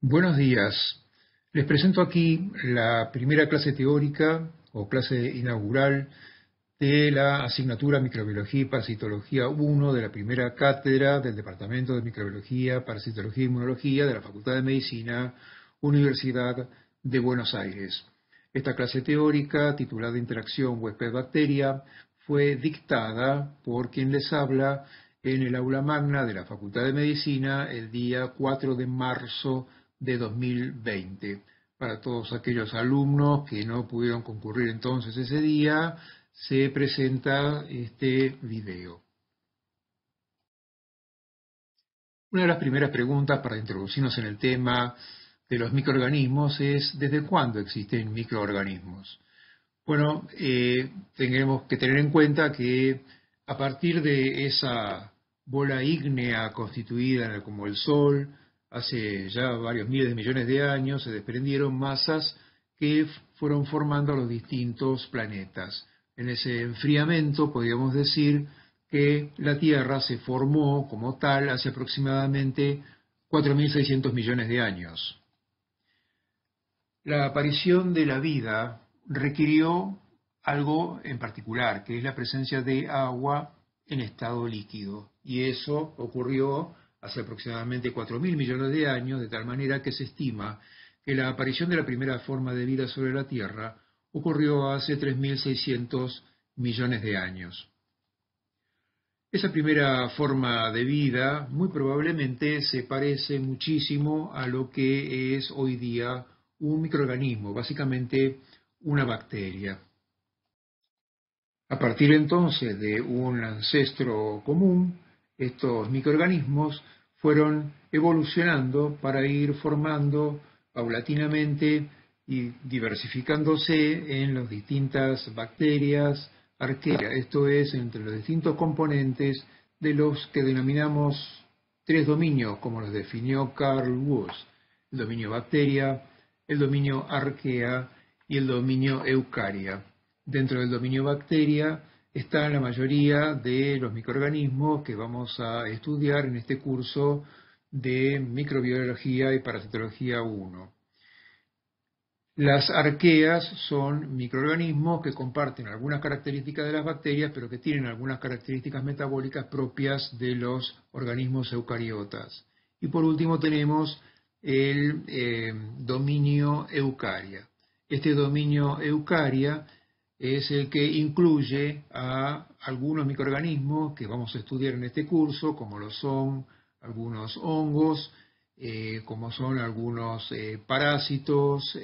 Buenos días. Les presento aquí la primera clase teórica o clase inaugural de la asignatura Microbiología y Parasitología 1 de la primera cátedra del Departamento de Microbiología, Parasitología e Inmunología de la Facultad de Medicina, Universidad de Buenos Aires. Esta clase teórica, titulada Interacción huésped-bacteria, fue dictada por quien les habla en el aula magna de la Facultad de Medicina el día 4 de marzo de 2020. Para todos aquellos alumnos que no pudieron concurrir entonces ese día, se presenta este video. Una de las primeras preguntas para introducirnos en el tema de los microorganismos es ¿desde cuándo existen microorganismos? Bueno, tenemos que tener en cuenta que a partir de esa bola ígnea constituida como el Sol, hace ya varios miles de millones de años, se desprendieron masas que fueron formando los distintos planetas. En ese enfriamiento podríamos decir que la Tierra se formó como tal hace aproximadamente 4.600 millones de años. La aparición de la vida requirió algo en particular, que es la presencia de agua en estado líquido. Y eso ocurrió hace aproximadamente 4.000 millones de años, de tal manera que se estima que la aparición de la primera forma de vida sobre la Tierra ocurrió hace 3.600 millones de años. Esa primera forma de vida muy probablemente se parece muchísimo a lo que es hoy día un microorganismo, básicamente una bacteria. A partir entonces de un ancestro común, estos microorganismos fueron evolucionando para ir formando paulatinamente y diversificándose en las distintas bacterias, arqueas, esto es, entre los distintos componentes de los que denominamos tres dominios, como los definió Carl Woese: el dominio bacteria, el dominio arquea y el dominio eucaria. Dentro del dominio bacteria están la mayoría de los microorganismos que vamos a estudiar en este curso de Microbiología y Parasitología 1. Las arqueas son microorganismos que comparten algunas características de las bacterias, pero que tienen algunas características metabólicas propias de los organismos eucariotas. Y por último tenemos el dominio eucaria. Este dominio eucaria es el que incluye a algunos microorganismos que vamos a estudiar en este curso, como lo son algunos hongos, como son algunos parásitos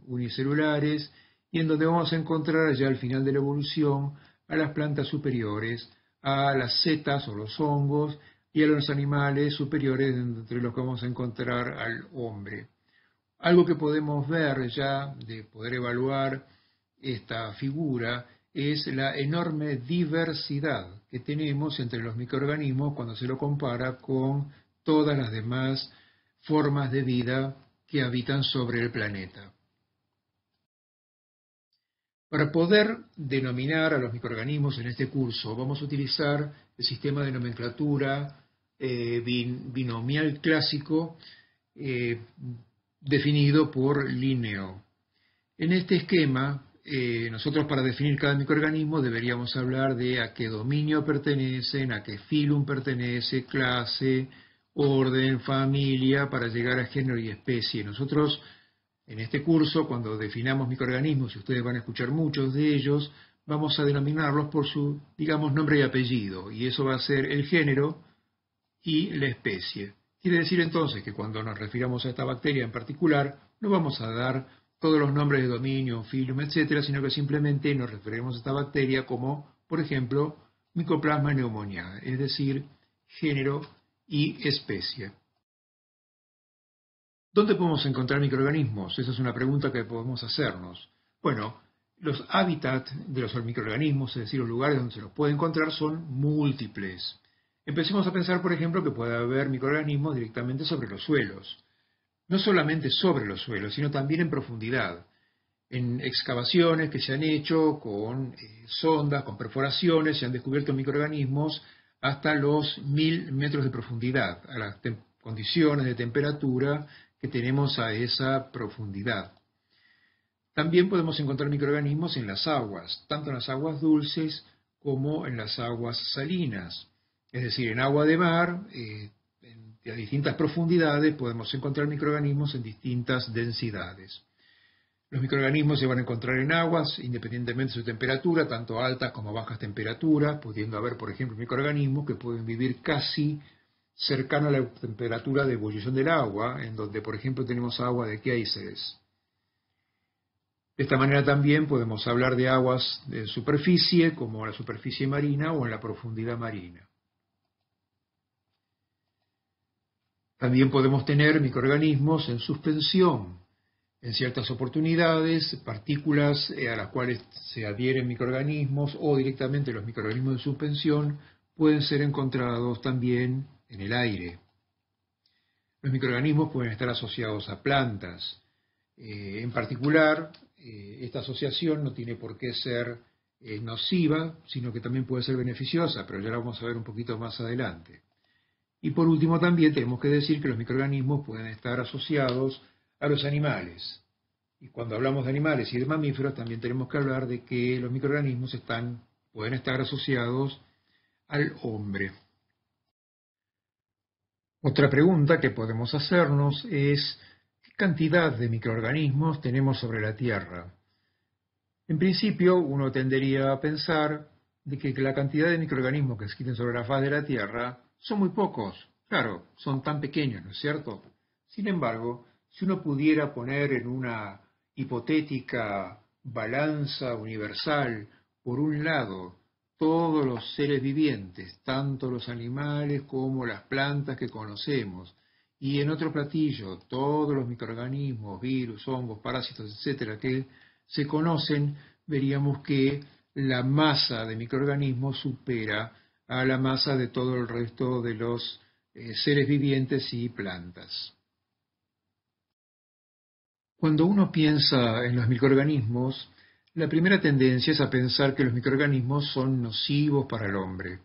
unicelulares, y en donde vamos a encontrar ya al final de la evolución a las plantas superiores, a las setas o los hongos, y a los animales superiores, entre los que vamos a encontrar al hombre. Algo que podemos ver ya, de poder evaluar esta figura, es la enorme diversidad que tenemos entre los microorganismos cuando se lo compara con todas las demás formas de vida que habitan sobre el planeta. Para poder denominar a los microorganismos en este curso, vamos a utilizar el sistema de nomenclatura binomial clásico definido por Linneo. En este esquema, nosotros para definir cada microorganismo deberíamos hablar de a qué dominio pertenecen, a qué filum pertenece, clase, orden, familia, para llegar a género y especie. Nosotros en este curso, cuando definamos microorganismos, y ustedes van a escuchar muchos de ellos, vamos a denominarlos por su, digamos, nombre y apellido, y eso va a ser el género y la especie. Quiere decir entonces que cuando nos refiramos a esta bacteria en particular, no vamos a dar todos los nombres de dominio, filum, etcétera, sino que simplemente nos referiremos a esta bacteria como, por ejemplo, Mycoplasma pneumoniae, es decir, género y especie. ¿Dónde podemos encontrar microorganismos? Esa es una pregunta que podemos hacernos. Bueno, los hábitats de los microorganismos, es decir, los lugares donde se los puede encontrar, son múltiples. Empecemos a pensar, por ejemplo, que puede haber microorganismos directamente sobre los suelos. No solamente sobre los suelos, sino también en profundidad. En excavaciones que se han hecho con sondas, con perforaciones, se han descubierto microorganismos hasta los 1.000 metros de profundidad, a las condiciones de temperatura que tenemos a esa profundidad. También podemos encontrar microorganismos en las aguas, tanto en las aguas dulces como en las aguas salinas. Es decir, en agua de mar, a distintas profundidades, podemos encontrar microorganismos en distintas densidades. Los microorganismos se van a encontrar en aguas, independientemente de su temperatura, tanto altas como bajas temperaturas, pudiendo haber, por ejemplo, microorganismos que pueden vivir casi cercano a la temperatura de ebullición del agua, en donde, por ejemplo, tenemos agua de géiseres. De esta manera también podemos hablar de aguas de superficie, como la superficie marina o en la profundidad marina. También podemos tener microorganismos en suspensión. En ciertas oportunidades, partículas a las cuales se adhieren microorganismos o directamente los microorganismos de suspensión pueden ser encontrados también en el aire. Los microorganismos pueden estar asociados a plantas. En particular, esta asociación no tiene por qué ser nociva, sino que también puede ser beneficiosa, pero ya la vamos a ver un poquito más adelante. Y por último también tenemos que decir que los microorganismos pueden estar asociados a los animales. Y cuando hablamos de animales y de mamíferos también tenemos que hablar de que los microorganismos pueden estar asociados al hombre. Otra pregunta que podemos hacernos es ¿qué cantidad de microorganismos tenemos sobre la Tierra? En principio uno tendería a pensar de que la cantidad de microorganismos que existen sobre la faz de la Tierra son muy pocos. Claro, son tan pequeños, ¿no es cierto? Sin embargo, si uno pudiera poner en una hipotética balanza universal, por un lado, todos los seres vivientes, tanto los animales como las plantas que conocemos, y en otro platillo, todos los microorganismos, virus, hongos, parásitos, etcétera, que se conocen, veríamos que la masa de microorganismos supera a la masa de todo el resto de los seres vivientes y plantas. Cuando uno piensa en los microorganismos, la primera tendencia es a pensar que los microorganismos son nocivos para el hombre.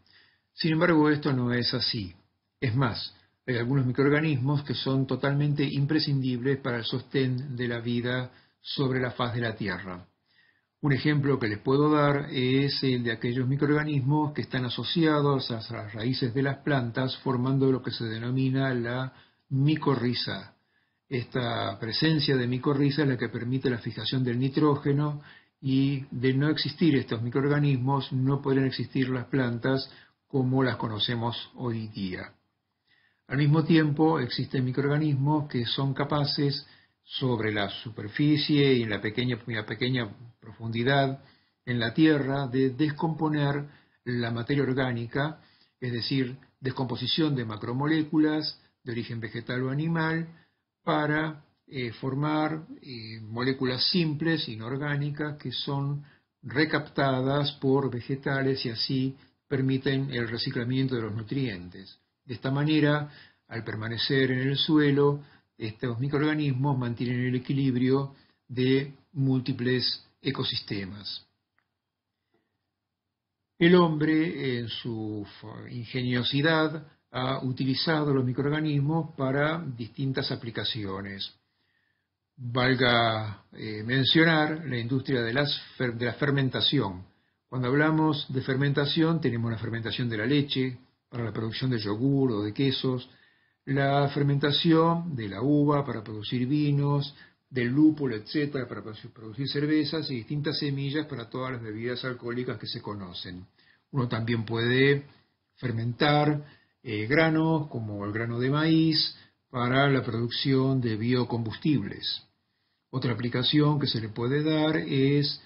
Sin embargo, esto no es así. Es más, hay algunos microorganismos que son totalmente imprescindibles para el sostén de la vida sobre la faz de la Tierra. Un ejemplo que les puedo dar es el de aquellos microorganismos que están asociados a las raíces de las plantas, formando lo que se denomina la micorriza. Esta presencia de micorriza es la que permite la fijación del nitrógeno y de no existir estos microorganismos no podrían existir las plantas como las conocemos hoy día. Al mismo tiempo existen microorganismos que son capaces sobre la superficie y en la pequeña profundidad en la Tierra de descomponer la materia orgánica, es decir, descomposición de macromoléculas de origen vegetal o animal para formar moléculas simples, inorgánicas, que son recaptadas por vegetales y así permiten el reciclamiento de los nutrientes. De esta manera, al permanecer en el suelo, estos microorganismos mantienen el equilibrio de múltiples ecosistemas. El hombre, en su ingeniosidad, ha utilizado los microorganismos para distintas aplicaciones. Valga mencionar la industria de la fermentación. Cuando hablamos de fermentación, tenemos la fermentación de la leche para la producción de yogur o de quesos, la fermentación de la uva para producir vinos, del lúpulo, etcétera, para producir cervezas y distintas semillas para todas las bebidas alcohólicas que se conocen. Uno también puede fermentar granos como el grano de maíz para la producción de biocombustibles. Otra aplicación que se le puede dar es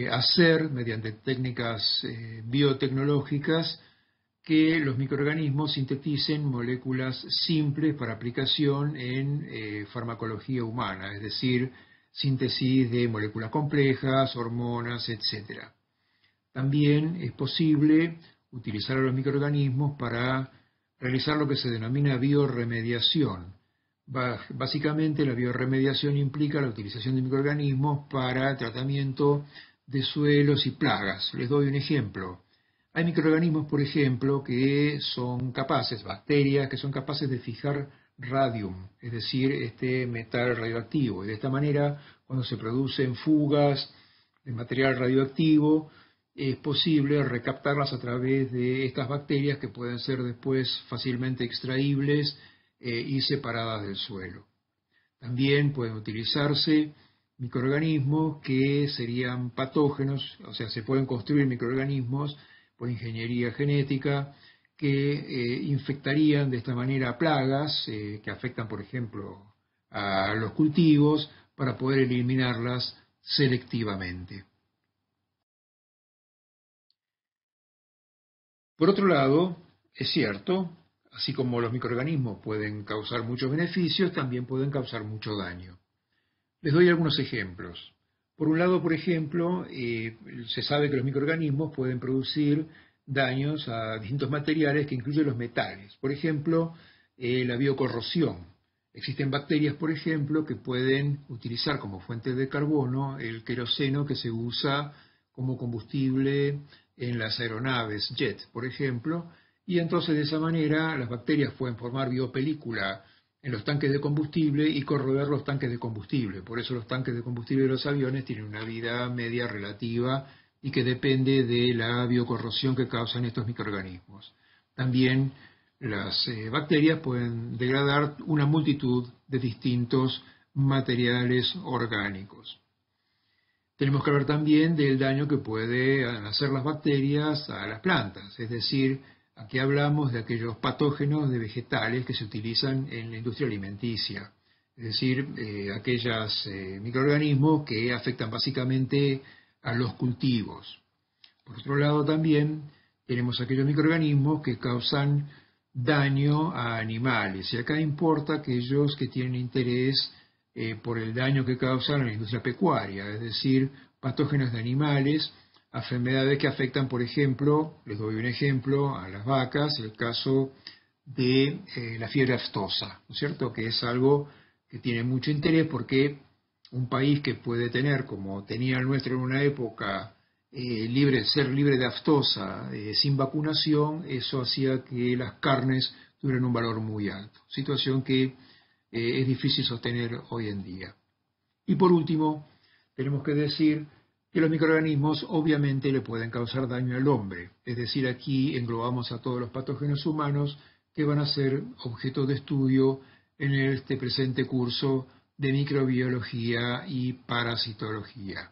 hacer, mediante técnicas biotecnológicas, que los microorganismos sinteticen moléculas simples para aplicación en farmacología humana, es decir, síntesis de moléculas complejas, hormonas, etc. También es posible utilizar a los microorganismos para realizar lo que se denomina bioremediación. Básicamente la bioremediación implica la utilización de microorganismos para el tratamiento de suelos y plagas. Les doy un ejemplo. Hay microorganismos, por ejemplo, que son capaces, bacterias, que son capaces de fijar radium, es decir, este metal radioactivo. Y de esta manera, cuando se producen fugas de material radioactivo, es posible recaptarlas a través de estas bacterias que pueden ser después fácilmente extraíbles y separadas del suelo. También pueden utilizarse microorganismos que serían patógenos, o sea, se pueden construir microorganismos por ingeniería genética que infectarían de esta manera plagas que afectan, por ejemplo, a los cultivos para poder eliminarlas selectivamente. Por otro lado, es cierto, así como los microorganismos pueden causar muchos beneficios, también pueden causar mucho daño. Les doy algunos ejemplos. Por un lado, por ejemplo, se sabe que los microorganismos pueden producir daños a distintos materiales que incluyen los metales. Por ejemplo, la biocorrosión. Existen bacterias, por ejemplo, que pueden utilizar como fuente de carbono el queroseno que se usa como combustible en las aeronaves jet, por ejemplo, y entonces de esa manera las bacterias pueden formar biopelícula en los tanques de combustible y corroer los tanques de combustible. Por eso los tanques de combustible de los aviones tienen una vida media relativa y que depende de la biocorrosión que causan estos microorganismos. También las bacterias pueden degradar una multitud de distintos materiales orgánicos. Tenemos que hablar también del daño que pueden hacer las bacterias a las plantas, es decir, aquí hablamos de aquellos patógenos de vegetales que se utilizan en la industria alimenticia, es decir, aquellos microorganismos que afectan básicamente a los cultivos. Por otro lado también tenemos aquellos microorganismos que causan daño a animales, y acá importa aquellos que tienen interés por el daño que causan a la industria pecuaria, es decir, patógenos de animales, enfermedades que afectan, por ejemplo, les doy un ejemplo, a las vacas, el caso de la fiebre aftosa, ¿no es cierto?, que es algo que tiene mucho interés porque un país que puede tener, como tenía el nuestro en una época, ser libre de aftosa sin vacunación, eso hacía que las carnes tuvieran un valor muy alto, situación que es difícil sostener hoy en día. Y por último, tenemos que decir que los microorganismos obviamente le pueden causar daño al hombre, es decir, aquí englobamos a todos los patógenos humanos que van a ser objeto de estudio en este presente curso de microbiología y parasitología.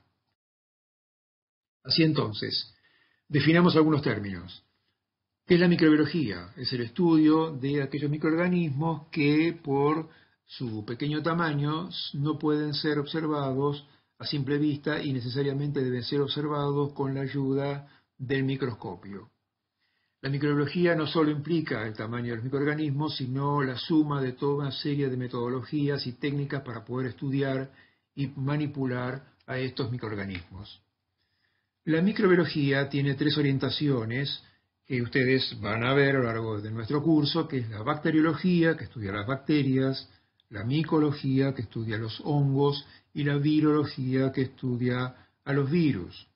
Así entonces, definamos algunos términos. ¿Qué es la microbiología? Es el estudio de aquellos microorganismos que por su pequeño tamaño no pueden ser observados a simple vista y necesariamente deben ser observados con la ayuda del microscopio. La microbiología no solo implica el tamaño de los microorganismos, sino la suma de toda una serie de metodologías y técnicas para poder estudiar y manipular a estos microorganismos. La microbiología tiene tres orientaciones que ustedes van a ver a lo largo de nuestro curso, que es la bacteriología, que estudia las bacterias, la micología, que estudia los hongos, y la virología, que estudia a los virus.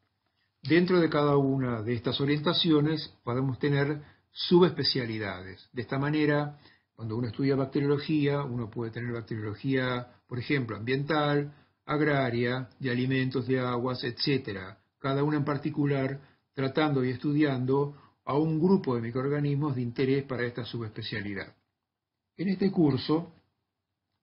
Dentro de cada una de estas orientaciones podemos tener subespecialidades. De esta manera, cuando uno estudia bacteriología, uno puede tener bacteriología, por ejemplo, ambiental, agraria, de alimentos, de aguas, etc. Cada una en particular tratando y estudiando a un grupo de microorganismos de interés para esta subespecialidad. En este curso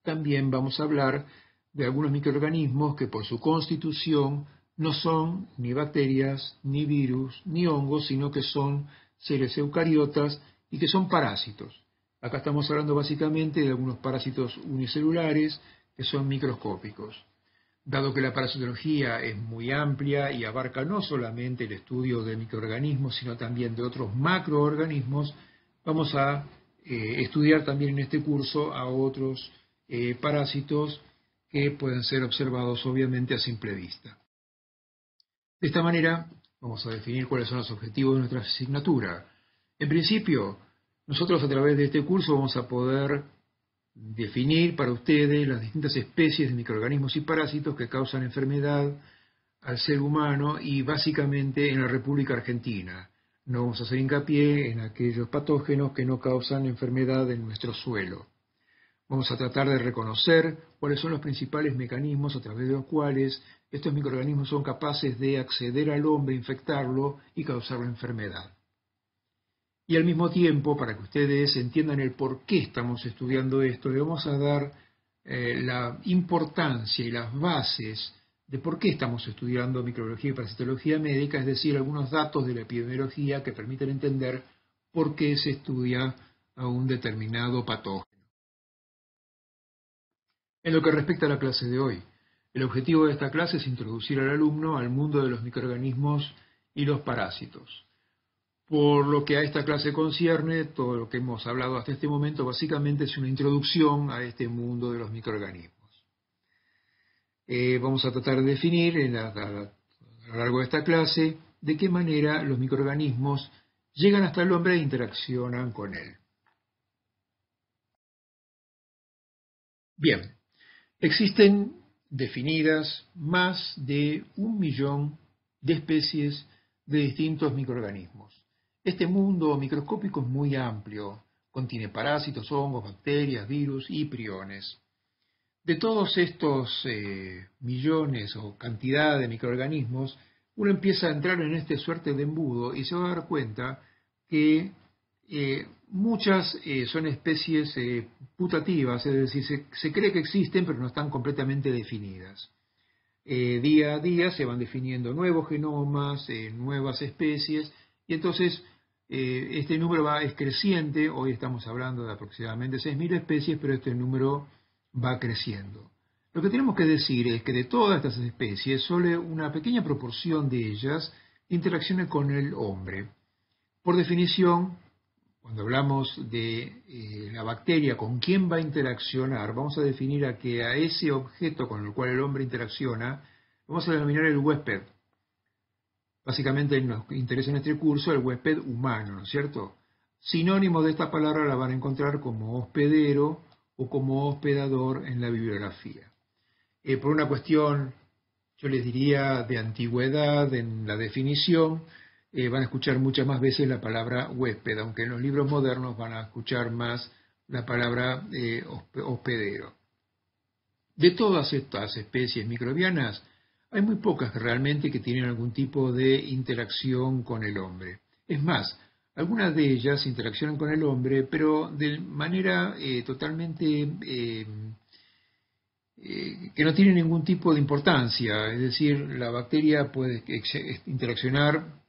también vamos a hablar de algunos microorganismos que por su constitución no son ni bacterias, ni virus, ni hongos, sino que son seres eucariotas y que son parásitos. Acá estamos hablando básicamente de algunos parásitos unicelulares que son microscópicos. Dado que la parasitología es muy amplia y abarca no solamente el estudio de microorganismos, sino también de otros macroorganismos, vamos a estudiar también en este curso a otros parásitos que pueden ser observados obviamente a simple vista. De esta manera vamos a definir cuáles son los objetivos de nuestra asignatura. En principio, nosotros a través de este curso vamos a poder definir para ustedes las distintas especies de microorganismos y parásitos que causan enfermedad al ser humano y básicamente en la República Argentina. No vamos a hacer hincapié en aquellos patógenos que no causan enfermedad en nuestro suelo. Vamos a tratar de reconocer cuáles son los principales mecanismos a través de los cuales estos microorganismos son capaces de acceder al hombre, infectarlo y causar la enfermedad. Y al mismo tiempo, para que ustedes entiendan el por qué estamos estudiando esto, le vamos a dar la importancia y las bases de por qué estamos estudiando microbiología y parasitología médica, es decir, algunos datos de la epidemiología que permiten entender por qué se estudia a un determinado patógeno. En lo que respecta a la clase de hoy, el objetivo de esta clase es introducir al alumno al mundo de los microorganismos y los parásitos. Por lo que a esta clase concierne, todo lo que hemos hablado hasta este momento básicamente es una introducción a este mundo de los microorganismos. Vamos a tratar de definir a lo largo de esta clase de qué manera los microorganismos llegan hasta el hombre e interaccionan con él. Bien, existen definidas más de 1 millón de especies de distintos microorganismos. Este mundo microscópico es muy amplio, contiene parásitos, hongos, bacterias, virus y priones. De todos estos millones o cantidad de microorganismos, uno empieza a entrar en esta suerte de embudo y se va a dar cuenta que muchas son especies putativas, es decir, se cree que existen pero no están completamente definidas. Día a día se van definiendo nuevos genomas, nuevas especies, y entonces este número es creciente. Hoy estamos hablando de aproximadamente 6.000 especies, pero este número va creciendo. Lo que tenemos que decir es que de todas estas especies, solo una pequeña proporción de ellas interacciona con el hombre. Por definición, cuando hablamos de la bacteria, con quién va a interaccionar, vamos a definir a ese objeto con el cual el hombre interacciona, vamos a denominar el huésped. Básicamente nos interesa en este curso el huésped humano, ¿no es cierto? Sinónimo de esta palabra la van a encontrar como hospedero o como hospedador en la bibliografía. Por una cuestión, yo les diría, de antigüedad en la definición, van a escuchar muchas más veces la palabra huésped, aunque en los libros modernos van a escuchar más la palabra hospedero. De todas estas especies microbianas, hay muy pocas realmente que tienen algún tipo de interacción con el hombre. Es más, algunas de ellas interaccionan con el hombre, pero de manera totalmente que no tiene ningún tipo de importancia. Es decir, la bacteria puede interaccionar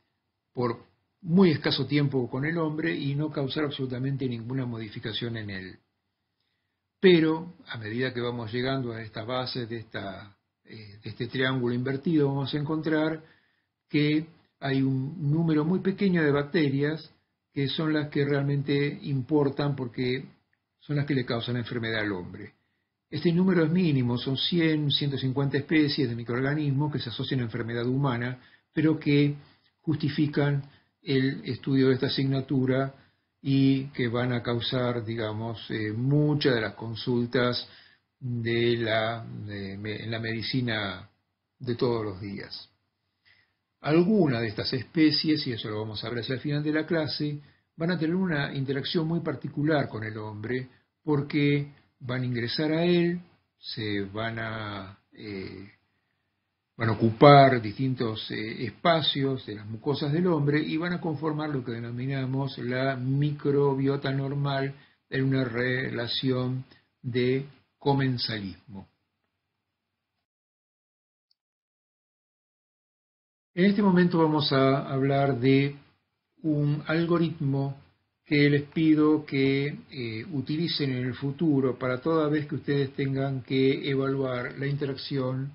por muy escaso tiempo con el hombre y no causar absolutamente ninguna modificación en él. Pero a medida que vamos llegando a estas bases de este triángulo invertido, vamos a encontrar que hay un número muy pequeño de bacterias que son las que realmente importan porque son las que le causan la enfermedad al hombre. Este número es mínimo, son 100, 150 especies de microorganismos que se asocian a enfermedad humana, pero que justifican el estudio de esta asignatura y que van a causar, digamos, muchas de las consultas en la medicina de todos los días. Algunas de estas especies, y eso lo vamos a ver hacia el final de la clase, van a tener una interacción muy particular con el hombre porque van a ingresar a él, se van a ocupar distintos espacios de las mucosas del hombre y van a conformar lo que denominamos la microbiota normal en una relación de comensalismo. En este momento vamos a hablar de un algoritmo que les pido que utilicen en el futuro para toda vez que ustedes tengan que evaluar la interacción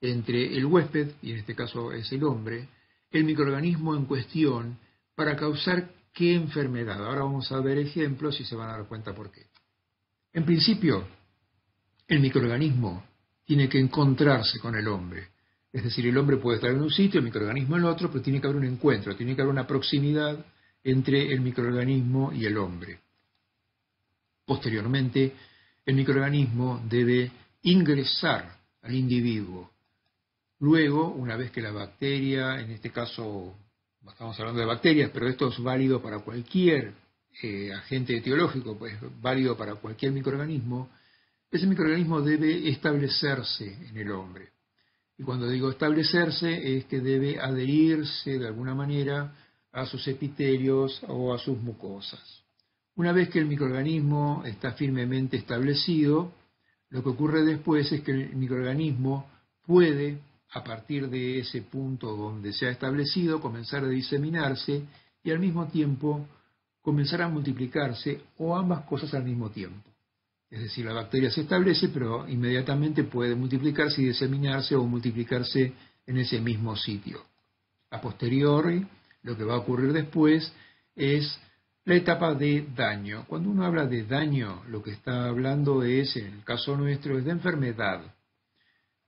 entre el huésped, y en este caso es el hombre, el microorganismo en cuestión, para causar qué enfermedad. Ahora vamos a ver ejemplos y se van a dar cuenta por qué. En principio, el microorganismo tiene que encontrarse con el hombre. Es decir, el hombre puede estar en un sitio, el microorganismo en el otro, pero tiene que haber un encuentro, tiene que haber una proximidad entre el microorganismo y el hombre. Posteriormente, el microorganismo debe ingresar al individuo. Luego, una vez que la bacteria, en este caso estamos hablando de bacterias, pero esto es válido para cualquier agente etiológico, pues válido para cualquier microorganismo, ese microorganismo debe establecerse en el hombre. Y cuando digo establecerse es que debe adherirse de alguna manera a sus epitelios o a sus mucosas. Una vez que el microorganismo está firmemente establecido, lo que ocurre después es que el microorganismo puede, a partir de ese punto donde se ha establecido, comenzar a diseminarse y al mismo tiempo comenzar a multiplicarse o ambas cosas al mismo tiempo. Es decir, la bacteria se establece, pero inmediatamente puede multiplicarse y diseminarse o multiplicarse en ese mismo sitio. A posteriori, lo que va a ocurrir después es la etapa de daño. Cuando uno habla de daño, lo que está hablando es, en el caso nuestro, es de enfermedad.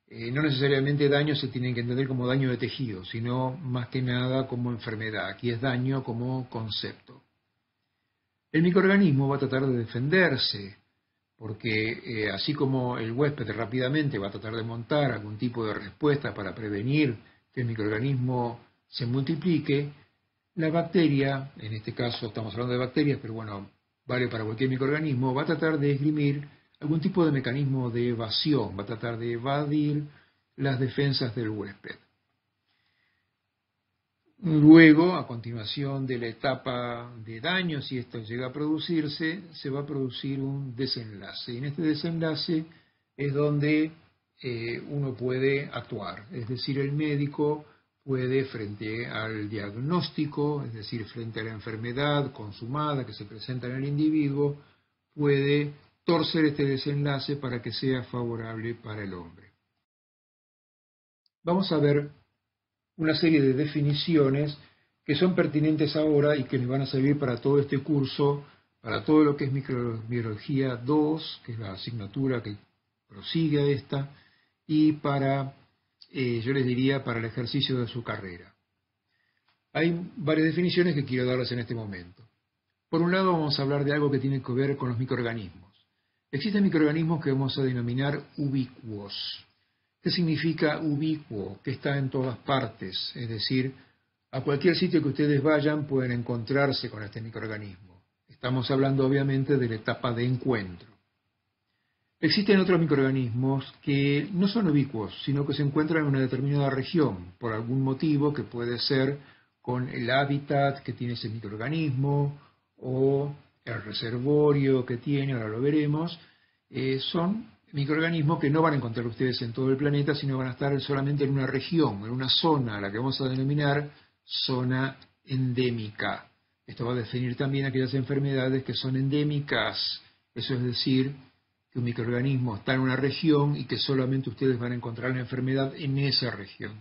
No necesariamente daño se tiene que entender como daño de tejido, sino más que nada como enfermedad. Aquí es daño como concepto. El microorganismo va a tratar de defenderse, porque así como el huésped rápidamente va a tratar de montar algún tipo de respuesta para prevenir que el microorganismo se multiplique, la bacteria, en este caso estamos hablando de bacterias, pero bueno, vale para cualquier microorganismo, va a tratar de esgrimir algún tipo de mecanismo de evasión, va a tratar de evadir las defensas del huésped. Luego, a continuación de la etapa de daño, si esto llega a producirse, se va a producir un desenlace. Y en este desenlace es donde uno puede actuar, es decir, el médico puede, frente al diagnóstico, es decir, frente a la enfermedad consumada que se presenta en el individuo, puede torcer este desenlace para que sea favorable para el hombre. Vamos a ver una serie de definiciones que son pertinentes ahora y que les van a servir para todo este curso, para todo lo que es microbiología 2, que es la asignatura que prosigue a esta, y para, yo les diría, para el ejercicio de su carrera. Hay varias definiciones que quiero darles en este momento. Por un lado vamos a hablar de algo que tiene que ver con los microorganismos. Existen microorganismos que vamos a denominar ubicuos. ¿Qué significa ubicuo? Que está en todas partes, es decir, a cualquier sitio que ustedes vayan pueden encontrarse con este microorganismo. Estamos hablando obviamente de la etapa de encuentro. Existen otros microorganismos que no son ubicuos, sino que se encuentran en una determinada región, por algún motivo que puede ser con el hábitat que tiene ese microorganismo o el reservorio que tiene, ahora lo veremos, son microorganismos que no van a encontrar ustedes en todo el planeta, sino van a estar solamente en una región, en una zona, a la que vamos a denominar zona endémica. Esto va a definir también aquellas enfermedades que son endémicas, eso es decir, que un microorganismo está en una región y que solamente ustedes van a encontrar la enfermedad en esa región.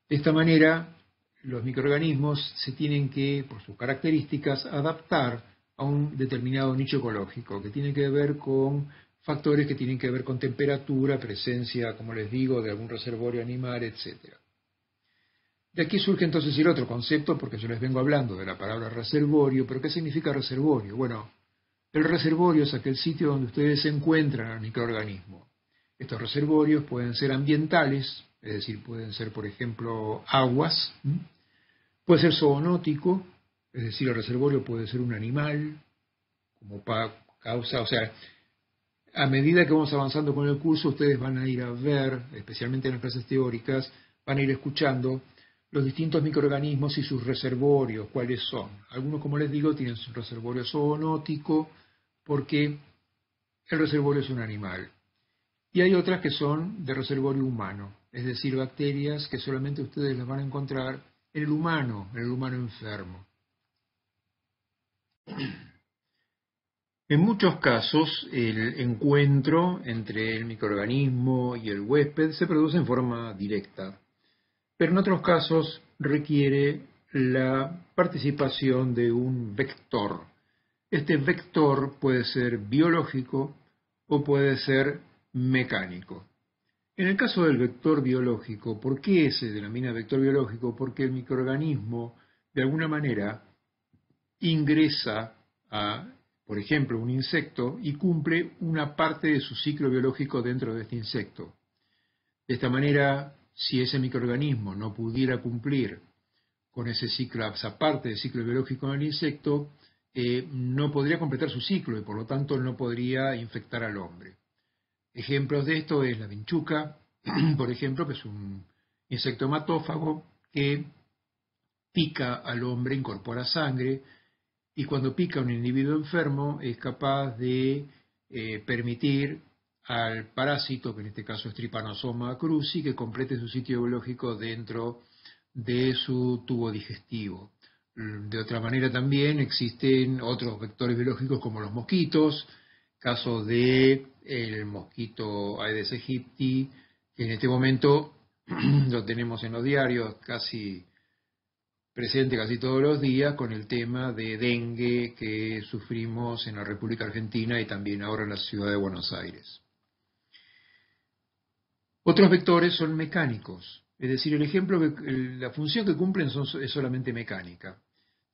De esta manera, los microorganismos se tienen que, por sus características, adaptar a un determinado nicho ecológico, que tiene que ver con factores que tienen que ver con temperatura, presencia, como les digo, de algún reservorio animal, etc. De aquí surge entonces el otro concepto, porque yo les vengo hablando de la palabra reservorio, pero ¿qué significa reservorio? Bueno, el reservorio es aquel sitio donde ustedes se encuentran al microorganismo. Estos reservorios pueden ser ambientales, es decir, pueden ser, por ejemplo, aguas, puede ser zoonótico, es decir, el reservorio puede ser un animal, como causa, o sea, a medida que vamos avanzando con el curso, ustedes van a ir a ver, especialmente en las clases teóricas, van a ir escuchando los distintos microorganismos y sus reservorios, cuáles son. Algunos, como les digo, tienen su reservorio zoonótico, porque el reservorio es un animal. Y hay otras que son de reservorio humano, es decir, bacterias que solamente ustedes las van a encontrar en el humano enfermo. En muchos casos, el encuentro entre el microorganismo y el huésped se produce en forma directa, pero en otros casos requiere la participación de un vector. Este vector puede ser biológico o puede ser mecánico. En el caso del vector biológico, ¿por qué se denomina vector biológico? Porque el microorganismo, de alguna manera, ingresa a, por ejemplo, un insecto y cumple una parte de su ciclo biológico dentro de este insecto. De esta manera, si ese microorganismo no pudiera cumplir con ese ciclo, esa parte del ciclo biológico en el insecto, no podría completar su ciclo y por lo tanto no podría infectar al hombre. Ejemplos de esto es la vinchuca, por ejemplo, que es un insecto hematófago que pica al hombre, incorpora sangre, y cuando pica a un individuo enfermo es capaz de permitir al parásito, que en este caso es Trypanosoma cruzi, que complete su sitio biológico dentro de su tubo digestivo. De otra manera también existen otros vectores biológicos como los mosquitos, caso de el mosquito Aedes aegypti, que en este momento lo tenemos en los diarios casi presente casi todos los días con el tema de dengue que sufrimos en la República Argentina y también ahora en la ciudad de Buenos Aires. Otros vectores son mecánicos, es decir, el ejemplo, la función que cumplen es solamente mecánica.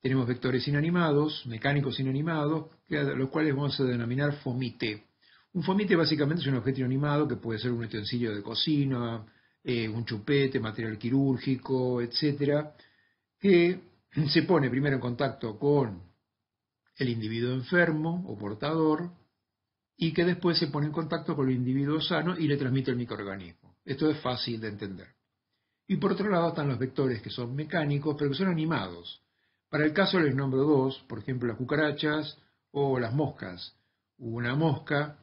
Tenemos vectores inanimados, mecánicos inanimados, los cuales vamos a denominar fomite. Un fomite básicamente es un objeto inanimado que puede ser un utensilio de cocina, un chupete, material quirúrgico, etcétera, que se pone primero en contacto con el individuo enfermo o portador y que después se pone en contacto con el individuo sano y le transmite el microorganismo. Esto es fácil de entender. Y por otro lado están los vectores que son mecánicos, pero que son animados. Para el caso les nombro dos, por ejemplo las cucarachas o las moscas. Una mosca,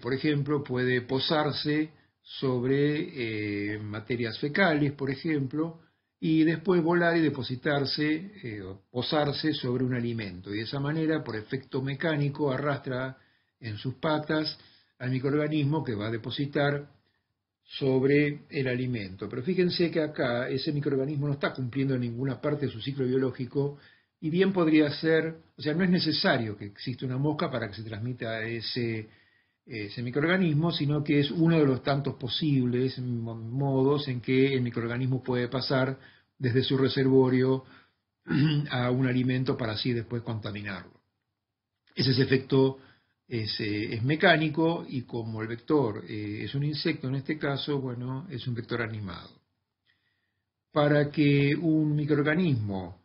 por ejemplo, puede posarse sobre materias fecales, por ejemplo, y después volar y depositarse, posarse sobre un alimento. Y de esa manera, por efecto mecánico, arrastra en sus patas al microorganismo que va a depositar sobre el alimento. Pero fíjense que acá ese microorganismo no está cumpliendo ninguna parte de su ciclo biológico y bien podría ser, o sea, no es necesario que exista una mosca para que se transmita ese microorganismo, sino que es uno de los tantos posibles modos en que el microorganismo puede pasar desde su reservorio a un alimento para así después contaminarlo. Ese efecto es mecánico y como el vector es un insecto en este caso, bueno, es un vector animado. Para que un microorganismo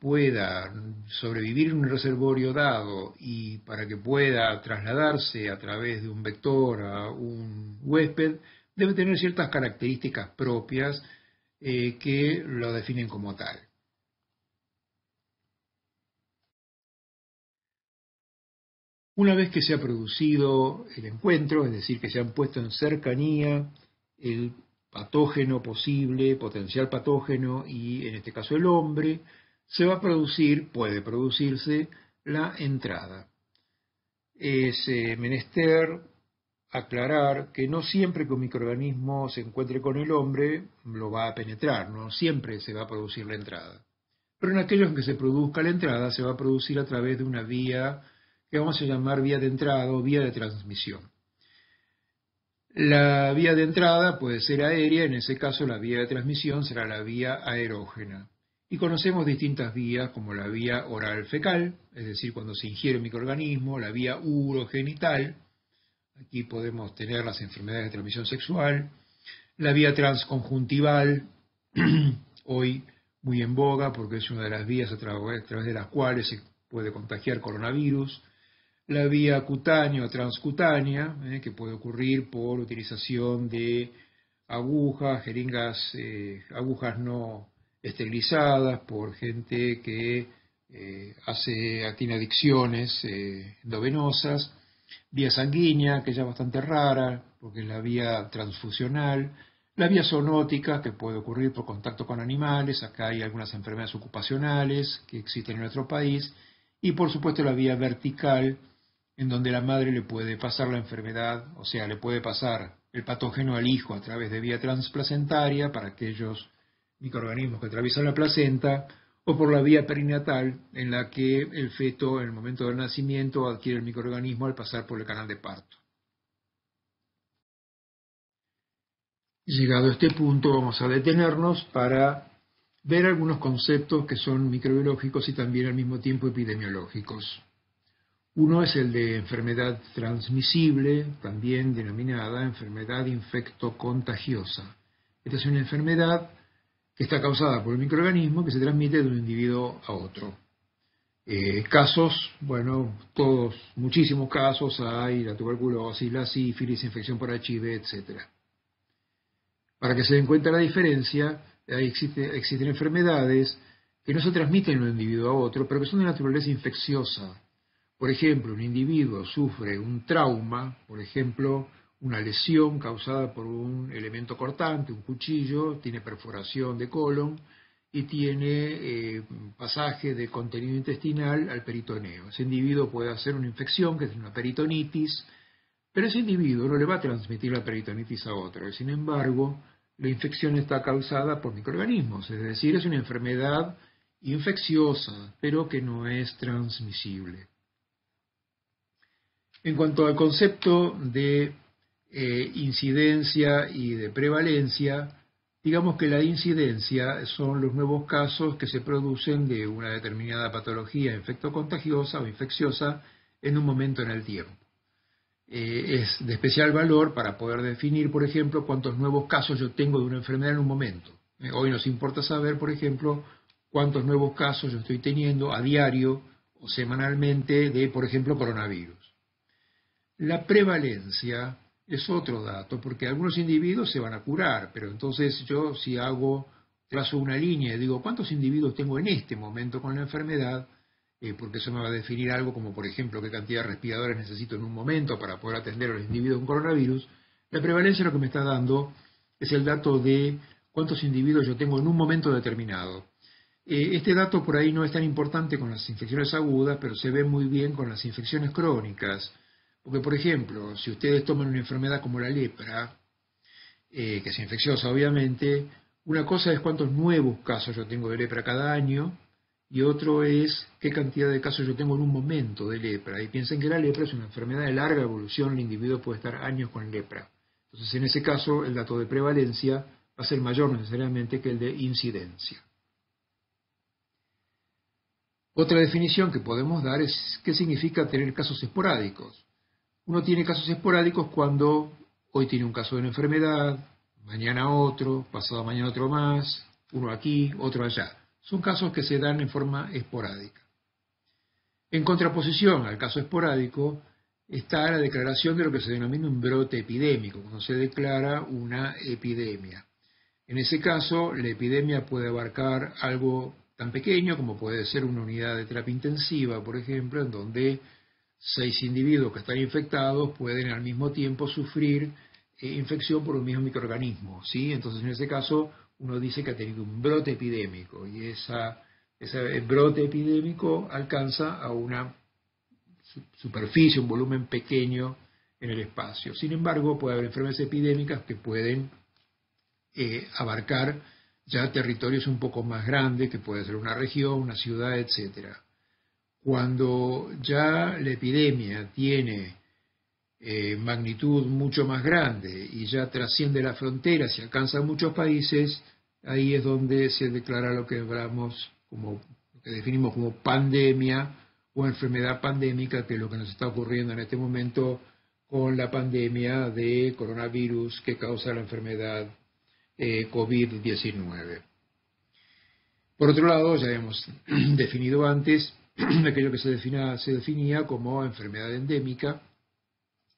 pueda sobrevivir en un reservorio dado y para que pueda trasladarse a través de un vector a un huésped, debe tener ciertas características propias que lo definen como tal. Una vez que se ha producido el encuentro, es decir, que se han puesto en cercanía el patógeno posible, potencial patógeno y en este caso el hombre, se va a producir, puede producirse, la entrada. Es menester aclarar que no siempre que un microorganismo se encuentre con el hombre lo va a penetrar, no siempre se va a producir la entrada. Pero en aquellos en que se produzca la entrada se va a producir a través de una vía que vamos a llamar vía de entrada o vía de transmisión. La vía de entrada puede ser aérea, en ese caso la vía de transmisión será la vía aerógena. Y conocemos distintas vías como la vía oral fecal, es decir, cuando se ingiere un microorganismo, la vía urogenital, aquí podemos tener las enfermedades de transmisión sexual, la vía transconjuntival, hoy muy en boga porque es una de las vías a través de las cuales se puede contagiar coronavirus, la vía cutánea o transcutánea, que puede ocurrir por utilización de agujas, jeringas, agujas no esterilizadas, por gente que tiene adicciones endovenosas, vía sanguínea, que ya es bastante rara, porque es la vía transfusional, la vía zoonótica, que puede ocurrir por contacto con animales, acá hay algunas enfermedades ocupacionales que existen en nuestro país, y por supuesto la vía vertical, en donde la madre le puede pasar la enfermedad, o sea, le puede pasar el patógeno al hijo a través de vía transplacentaria para aquellos microorganismos que atraviesan la placenta, o por la vía perinatal, en la que el feto, en el momento del nacimiento, adquiere el microorganismo al pasar por el canal de parto. Llegado a este punto, vamos a detenernos para ver algunos conceptos que son microbiológicos y también al mismo tiempo epidemiológicos. Uno es el de enfermedad transmisible, también denominada enfermedad infectocontagiosa. Esta es una enfermedad que está causada por el microorganismo que se transmite de un individuo a otro. Casos, bueno, todos, muchísimos casos hay, la tuberculosis, la sífilis, infección por HIV, etcétera. Para que se den cuenta la diferencia, existen enfermedades que no se transmiten de un individuo a otro, pero que son de naturaleza infecciosa. Por ejemplo, un individuo sufre un trauma, por ejemplo, una lesión causada por un elemento cortante, un cuchillo, tiene perforación de colon y tiene pasaje de contenido intestinal al peritoneo. Ese individuo puede hacer una infección, que es una peritonitis, pero ese individuo no le va a transmitir la peritonitis a otro. Sin embargo, la infección está causada por microorganismos, es decir, es una enfermedad infecciosa, pero que no es transmisible. En cuanto al concepto de incidencia y de prevalencia, digamos que la incidencia son los nuevos casos que se producen de una determinada patología infectocontagiosa o infecciosa en un momento en el tiempo. Es de especial valor para poder definir, por ejemplo, cuántos nuevos casos yo tengo de una enfermedad en un momento. Hoy nos importa saber, por ejemplo, cuántos nuevos casos yo estoy teniendo a diario o semanalmente de, por ejemplo, coronavirus. La prevalencia es otro dato, porque algunos individuos se van a curar, pero entonces yo si trazo una línea y digo cuántos individuos tengo en este momento con la enfermedad, porque eso me va a definir algo como, por ejemplo, qué cantidad de respiradores necesito en un momento para poder atender a los individuos con coronavirus, la prevalencia lo que me está dando es el dato de cuántos individuos yo tengo en un momento determinado. Este dato por ahí no es tan importante con las infecciones agudas, pero se ve muy bien con las infecciones crónicas. Porque, por ejemplo, si ustedes toman una enfermedad como la lepra, que es infecciosa obviamente, una cosa es cuántos nuevos casos yo tengo de lepra cada año, y otro es qué cantidad de casos yo tengo en un momento de lepra. Y piensen que la lepra es una enfermedad de larga evolución, el individuo puede estar años con lepra. Entonces, en ese caso, el dato de prevalencia va a ser mayor necesariamente que el de incidencia. Otra definición que podemos dar es qué significa tener casos esporádicos. Uno tiene casos esporádicos cuando hoy tiene un caso de una enfermedad, mañana otro, pasado mañana otro más, uno aquí, otro allá. Son casos que se dan en forma esporádica. En contraposición al caso esporádico está la declaración de lo que se denomina un brote epidémico, cuando se declara una epidemia. En ese caso, la epidemia puede abarcar algo tan pequeño como puede ser una unidad de terapia intensiva, por ejemplo, en donde 6 individuos que están infectados pueden al mismo tiempo sufrir infección por un mismo microorganismo, ¿sí? Entonces, en ese caso, uno dice que ha tenido un brote epidémico y ese brote epidémico alcanza a una superficie, un volumen pequeño en el espacio. Sin embargo, puede haber enfermedades epidémicas que pueden abarcar ya territorios un poco más grandes, que puede ser una región, una ciudad, etcétera. Cuando ya la epidemia tiene magnitud mucho más grande y ya trasciende las fronteras y alcanza a muchos países, ahí es donde se declara lo que lo que definimos como pandemia o enfermedad pandémica, que es lo que nos está ocurriendo en este momento con la pandemia de coronavirus que causa la enfermedad COVID-19. Por otro lado, ya hemos definido antes aquello que se definía como enfermedad endémica,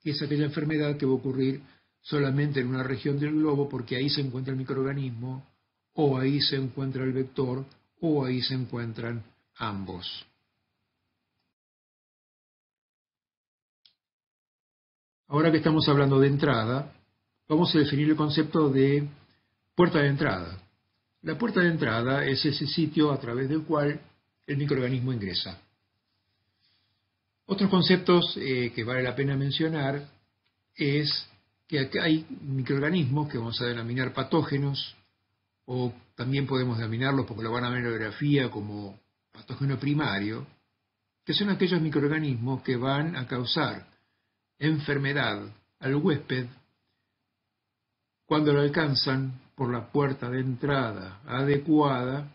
que es aquella enfermedad que va a ocurrir solamente en una región del globo porque ahí se encuentra el microorganismo, o ahí se encuentra el vector, o ahí se encuentran ambos. Ahora que estamos hablando de entrada, vamos a definir el concepto de puerta de entrada. La puerta de entrada es ese sitio a través del cual el microorganismo ingresa. Otros conceptos que vale la pena mencionar es que acá hay microorganismos que vamos a denominar patógenos, o también podemos denominarlos, porque lo van a ver en la bibliografía, como patógeno primario, que son aquellos microorganismos que van a causar enfermedad al huésped cuando lo alcanzan por la puerta de entrada adecuada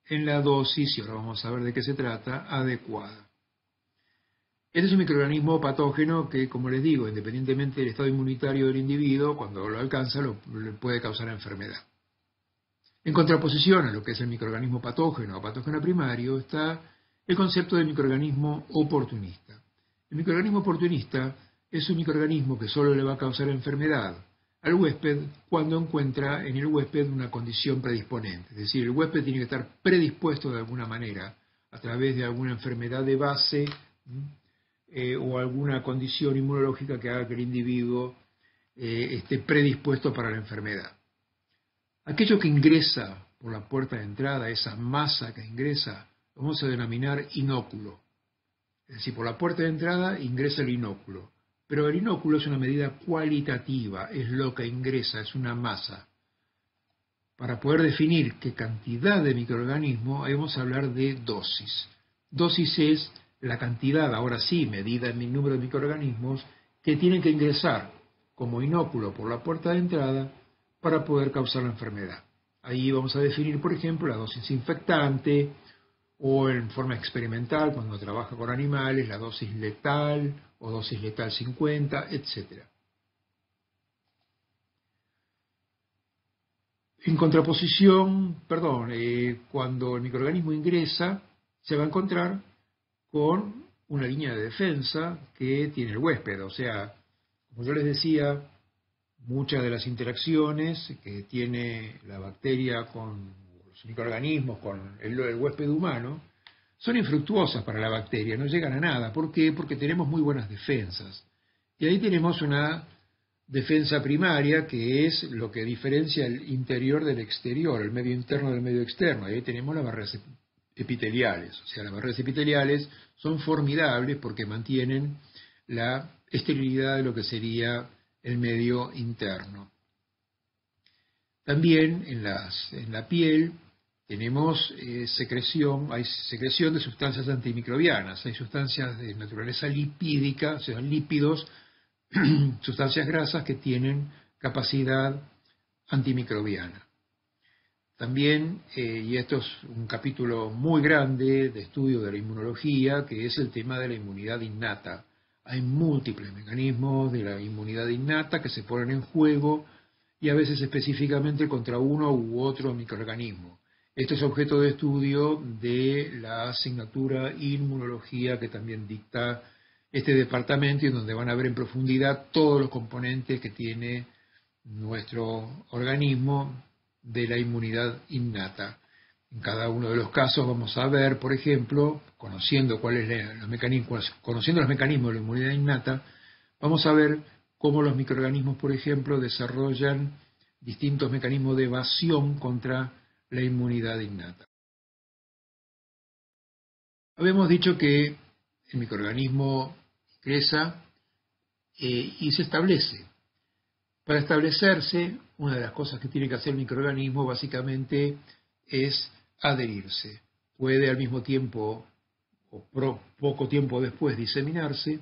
en la dosis, y ahora vamos a ver de qué se trata, adecuada. Este es un microorganismo patógeno que, como les digo, independientemente del estado inmunitario del individuo, cuando lo alcanza le puede causar enfermedad. En contraposición a lo que es el microorganismo patógeno o patógeno primario está el concepto de microorganismo oportunista. El microorganismo oportunista es un microorganismo que solo le va a causar enfermedad al huésped cuando encuentra en el huésped una condición predisponente. Es decir, el huésped tiene que estar predispuesto de alguna manera a través de alguna enfermedad de base o alguna condición inmunológica que haga que el individuo esté predispuesto para la enfermedad. Aquello que ingresa por la puerta de entrada, esa masa que ingresa, lo vamos a denominar inóculo. Es decir, por la puerta de entrada ingresa el inóculo, pero el inóculo es una medida cualitativa, es lo que ingresa, es una masa. Para poder definir qué cantidad de microorganismo, ahí vamos a hablar de dosis. Dosis es la cantidad, ahora sí, medida en el número de microorganismos, que tienen que ingresar como inóculo por la puerta de entrada para poder causar la enfermedad. Ahí vamos a definir, por ejemplo, la dosis infectante, o en forma experimental, cuando trabaja con animales, la dosis letal o dosis letal 50, etc. En contraposición, cuando el microorganismo ingresa, se va a encontrar con una línea de defensa que tiene el huésped. O sea, como yo les decía, muchas de las interacciones que tiene la bacteria con los microorganismos, con el huésped humano, son infructuosas para la bacteria, no llegan a nada. ¿Por qué? Porque tenemos muy buenas defensas. Y ahí tenemos una defensa primaria, que es lo que diferencia el interior del exterior, el medio interno del medio externo. Y ahí tenemos las barreras epiteliales. O sea, las barreras epiteliales son formidables porque mantienen la esterilidad de lo que sería el medio interno. También en la piel tenemos hay secreción de sustancias antimicrobianas, hay sustancias de naturaleza lipídica, o sea, lípidos, sustancias grasas que tienen capacidad antimicrobiana. También, y esto es un capítulo muy grande de estudio de la inmunología, que es el tema de la inmunidad innata. Hay múltiples mecanismos de la inmunidad innata que se ponen en juego y a veces específicamente contra uno u otro microorganismo. Esto es objeto de estudio de la asignatura Inmunología que también dicta este departamento y en donde van a ver en profundidad todos los componentes que tiene nuestro organismo de la inmunidad innata. En cada uno de los casos vamos a ver, por ejemplo, conociendo los mecanismos de la inmunidad innata, vamos a ver cómo los microorganismos, por ejemplo, desarrollan distintos mecanismos de evasión contra la inmunidad innata. Habíamos dicho que el microorganismo ingresa y se establece. Para establecerse, una de las cosas que tiene que hacer el microorganismo básicamente es adherirse. Puede al mismo tiempo o poco tiempo después diseminarse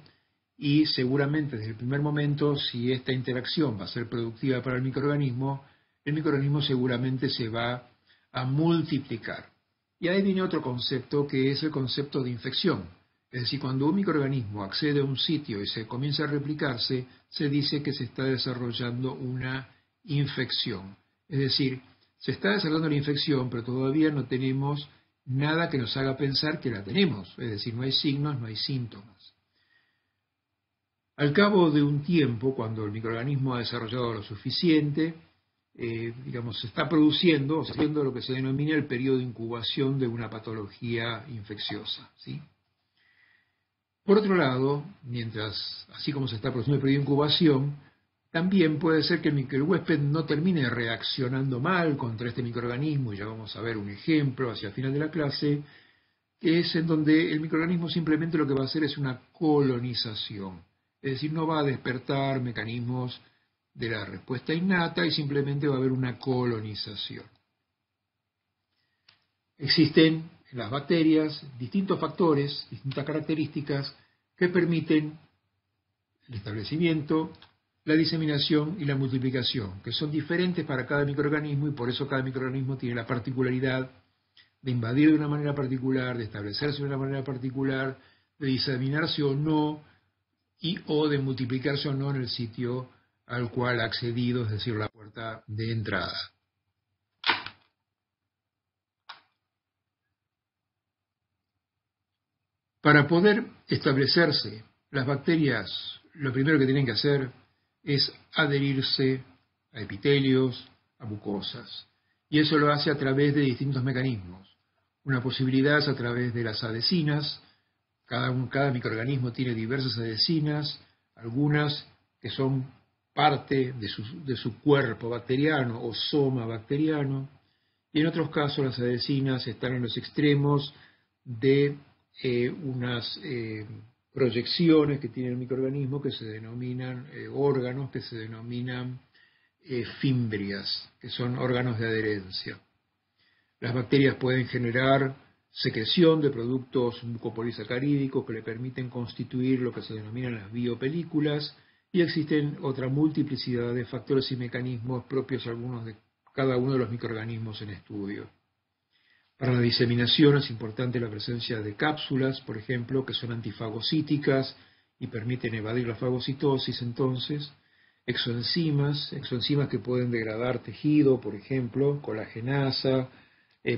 y seguramente desde el primer momento, si esta interacción va a ser productiva para el microorganismo seguramente se va a multiplicar. Y ahí viene otro concepto que es el concepto de infección. Es decir, cuando un microorganismo accede a un sitio y se comienza a replicarse, se dice que se está desarrollando una infección. Es decir, se está desarrollando la infección, pero todavía no tenemos nada que nos haga pensar que la tenemos. Es decir, no hay signos, no hay síntomas. Al cabo de un tiempo, cuando el microorganismo ha desarrollado lo suficiente, se está produciendo, o sea, haciendo lo que se denomina el periodo de incubación de una patología infecciosa, ¿sí? Por otro lado, así como se está produciendo el periodo de incubación, también puede ser que el huésped no termine reaccionando mal contra este microorganismo, y ya vamos a ver un ejemplo hacia el final de la clase, que es en donde el microorganismo simplemente lo que va a hacer es una colonización, es decir, no va a despertar mecanismos de la respuesta innata y simplemente va a haber una colonización. Existen en las bacterias distintos factores, distintas características que permiten el establecimiento, la diseminación y la multiplicación, que son diferentes para cada microorganismo y por eso cada microorganismo tiene la particularidad de invadir de una manera particular, de establecerse de una manera particular, de diseminarse o no, o de multiplicarse o no en el sitio al cual ha accedido, es decir, la puerta de entrada. Para poder establecerse, las bacterias lo primero que tienen que hacer es adherirse a epitelios, a mucosas. Y eso lo hace a través de distintos mecanismos. Una posibilidad es a través de las adhesinas. Cada microorganismo tiene diversas adhesinas, algunas que son parte de su cuerpo bacteriano o soma bacteriano, y en otros casos las adhesinas están en los extremos de unas proyecciones que tiene el microorganismo que se denominan órganos, que se denominan fimbrias, que son órganos de adherencia. Las bacterias pueden generar secreción de productos mucopolisacarídicos que le permiten constituir lo que se denominan las biopelículas, y existen otra multiplicidad de factores y mecanismos propios algunos de cada uno de los microorganismos en estudio. Para la diseminación es importante la presencia de cápsulas, por ejemplo, que son antifagocíticas y permiten evadir la fagocitosis. Entonces, exoenzimas que pueden degradar tejido, por ejemplo, colagenasa,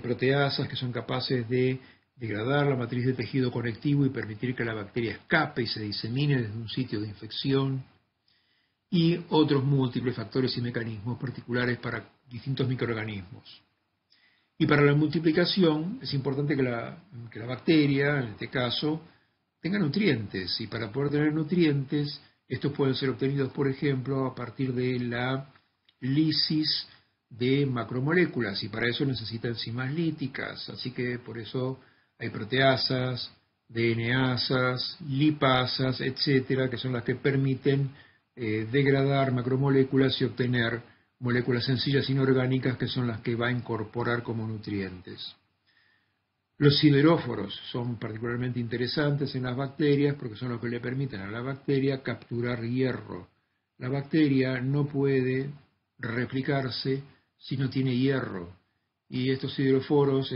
proteasas que son capaces de degradar la matriz de tejido conectivo y permitir que la bacteria escape y se disemine desde un sitio de infección, y otros múltiples factores y mecanismos particulares para distintos microorganismos. Y para la multiplicación es importante que la bacteria, en este caso, tenga nutrientes, y para poder tener nutrientes, estos pueden ser obtenidos, por ejemplo, a partir de la lisis de macromoléculas, y para eso necesita enzimas líticas, así que por eso hay proteasas, DNasas, lipasas, etcétera, que son las que permiten degradar macromoléculas y obtener moléculas sencillas inorgánicas que son las que va a incorporar como nutrientes. Los sideróforos son particularmente interesantes en las bacterias porque son los que le permiten a la bacteria capturar hierro. La bacteria no puede replicarse si no tiene hierro, y estos sideróforos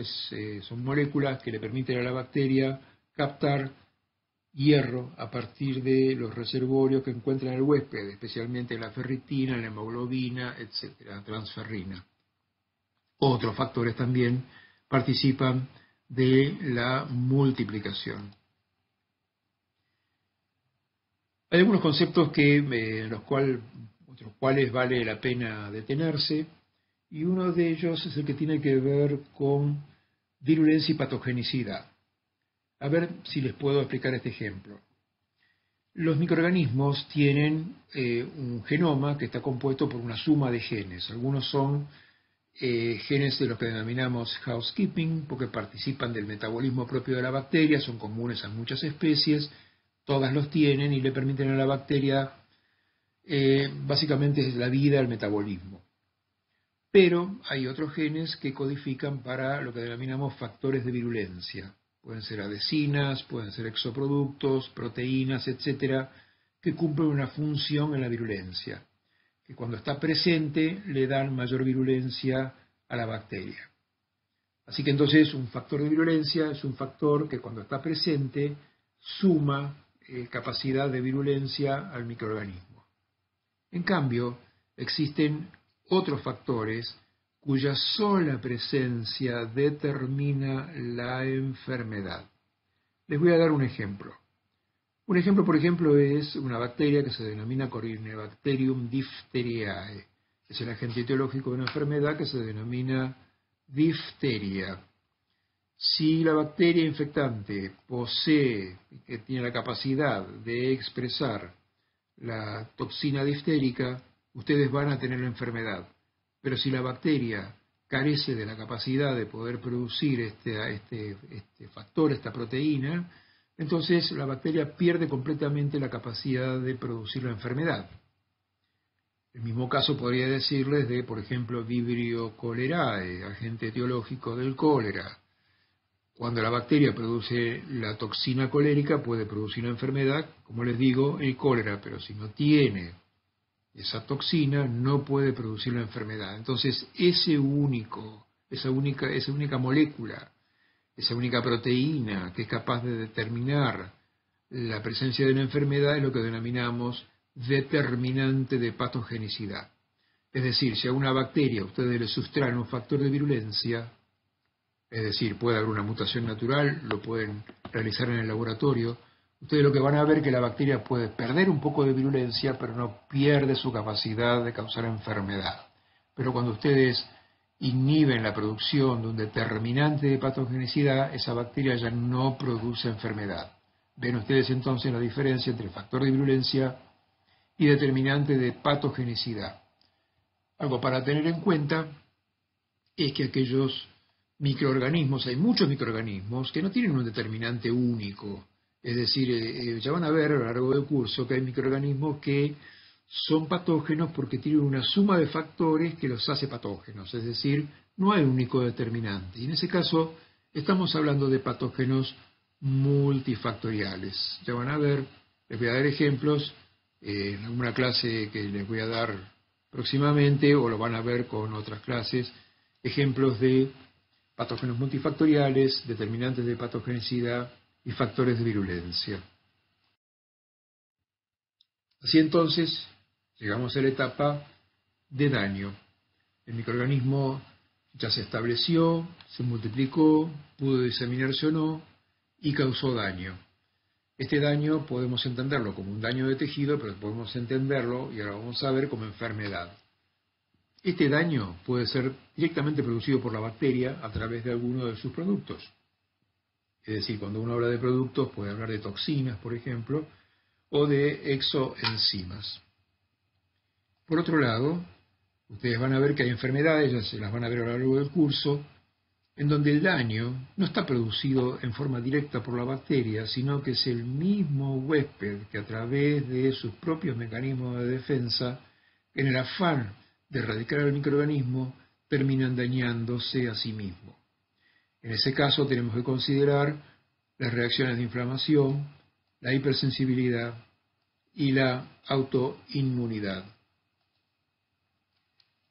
son moléculas que le permiten a la bacteria captar hierro a partir de los reservorios que encuentra en el huésped, especialmente la ferritina, la hemoglobina, etcétera, transferrina. Otros factores también participan de la multiplicación. Hay algunos conceptos otros cuales vale la pena detenerse, y uno de ellos es el que tiene que ver con virulencia y patogenicidad. A ver si les puedo explicar este ejemplo. Los microorganismos tienen un genoma que está compuesto por una suma de genes. Algunos son genes de los que denominamos housekeeping, porque participan del metabolismo propio de la bacteria, son comunes a muchas especies, todas los tienen y le permiten a la bacteria básicamente la vida, el metabolismo. Pero hay otros genes que codifican para lo que denominamos factores de virulencia. Pueden ser adhesinas, pueden ser exoproductos, proteínas, etcétera, que cumplen una función en la virulencia, que cuando está presente le dan mayor virulencia a la bacteria. Así que entonces un factor de virulencia es un factor que cuando está presente suma capacidad de virulencia al microorganismo. En cambio, existen otros factores cuya sola presencia determina la enfermedad. Les voy a dar un ejemplo. Un ejemplo, por ejemplo, es una bacteria que se denomina Corynebacterium diphtheriae. Es el agente etiológico de una enfermedad que se denomina difteria. Si la bacteria infectante posee, que tiene la capacidad de expresar la toxina diftérica, ustedes van a tener la enfermedad. Pero si la bacteria carece de la capacidad de poder producir este factor, esta proteína, entonces la bacteria pierde completamente la capacidad de producir la enfermedad. El mismo caso podría decirles de, por ejemplo, Vibrio cholerae, agente etiológico del cólera. Cuando la bacteria produce la toxina colérica puede producir la enfermedad, como les digo, el cólera, pero si no tiene esa toxina no puede producir la enfermedad. Entonces esa única molécula, esa única proteína que es capaz de determinar la presencia de una enfermedad es lo que denominamos determinante de patogenicidad. Es decir, si a una bacteria ustedes le sustraen un factor de virulencia, es decir, puede haber una mutación natural, lo pueden realizar en el laboratorio, ustedes lo que van a ver es que la bacteria puede perder un poco de virulencia, pero no pierde su capacidad de causar enfermedad. Pero cuando ustedes inhiben la producción de un determinante de patogenicidad, esa bacteria ya no produce enfermedad. Ven ustedes entonces la diferencia entre factor de virulencia y determinante de patogenicidad. Algo para tener en cuenta es que aquellos microorganismos, hay muchos microorganismos que no tienen un determinante único. Es decir, ya van a ver a lo largo del curso que hay microorganismos que son patógenos porque tienen una suma de factores que los hace patógenos. Es decir, no hay un único determinante. Y en ese caso estamos hablando de patógenos multifactoriales. Ya van a ver, les voy a dar ejemplos en alguna clase que les voy a dar próximamente, o lo van a ver con otras clases, ejemplos de patógenos multifactoriales, determinantes de patogenicidad y factores de virulencia. Así entonces, llegamos a la etapa de daño. El microorganismo ya se estableció, se multiplicó, pudo diseminarse o no, y causó daño. Este daño podemos entenderlo como un daño de tejido, pero podemos entenderlo, y ahora vamos a ver, como enfermedad. Este daño puede ser directamente producido por la bacteria a través de alguno de sus productos. Es decir, cuando uno habla de productos, puede hablar de toxinas, por ejemplo, o de exoenzimas. Por otro lado, ustedes van a ver que hay enfermedades, ya se las van a ver a lo largo del curso, en donde el daño no está producido en forma directa por la bacteria, sino que es el mismo huésped que a través de sus propios mecanismos de defensa, en el afán de erradicar al microorganismo, terminan dañándose a sí mismo. En ese caso tenemos que considerar las reacciones de inflamación, la hipersensibilidad y la autoinmunidad.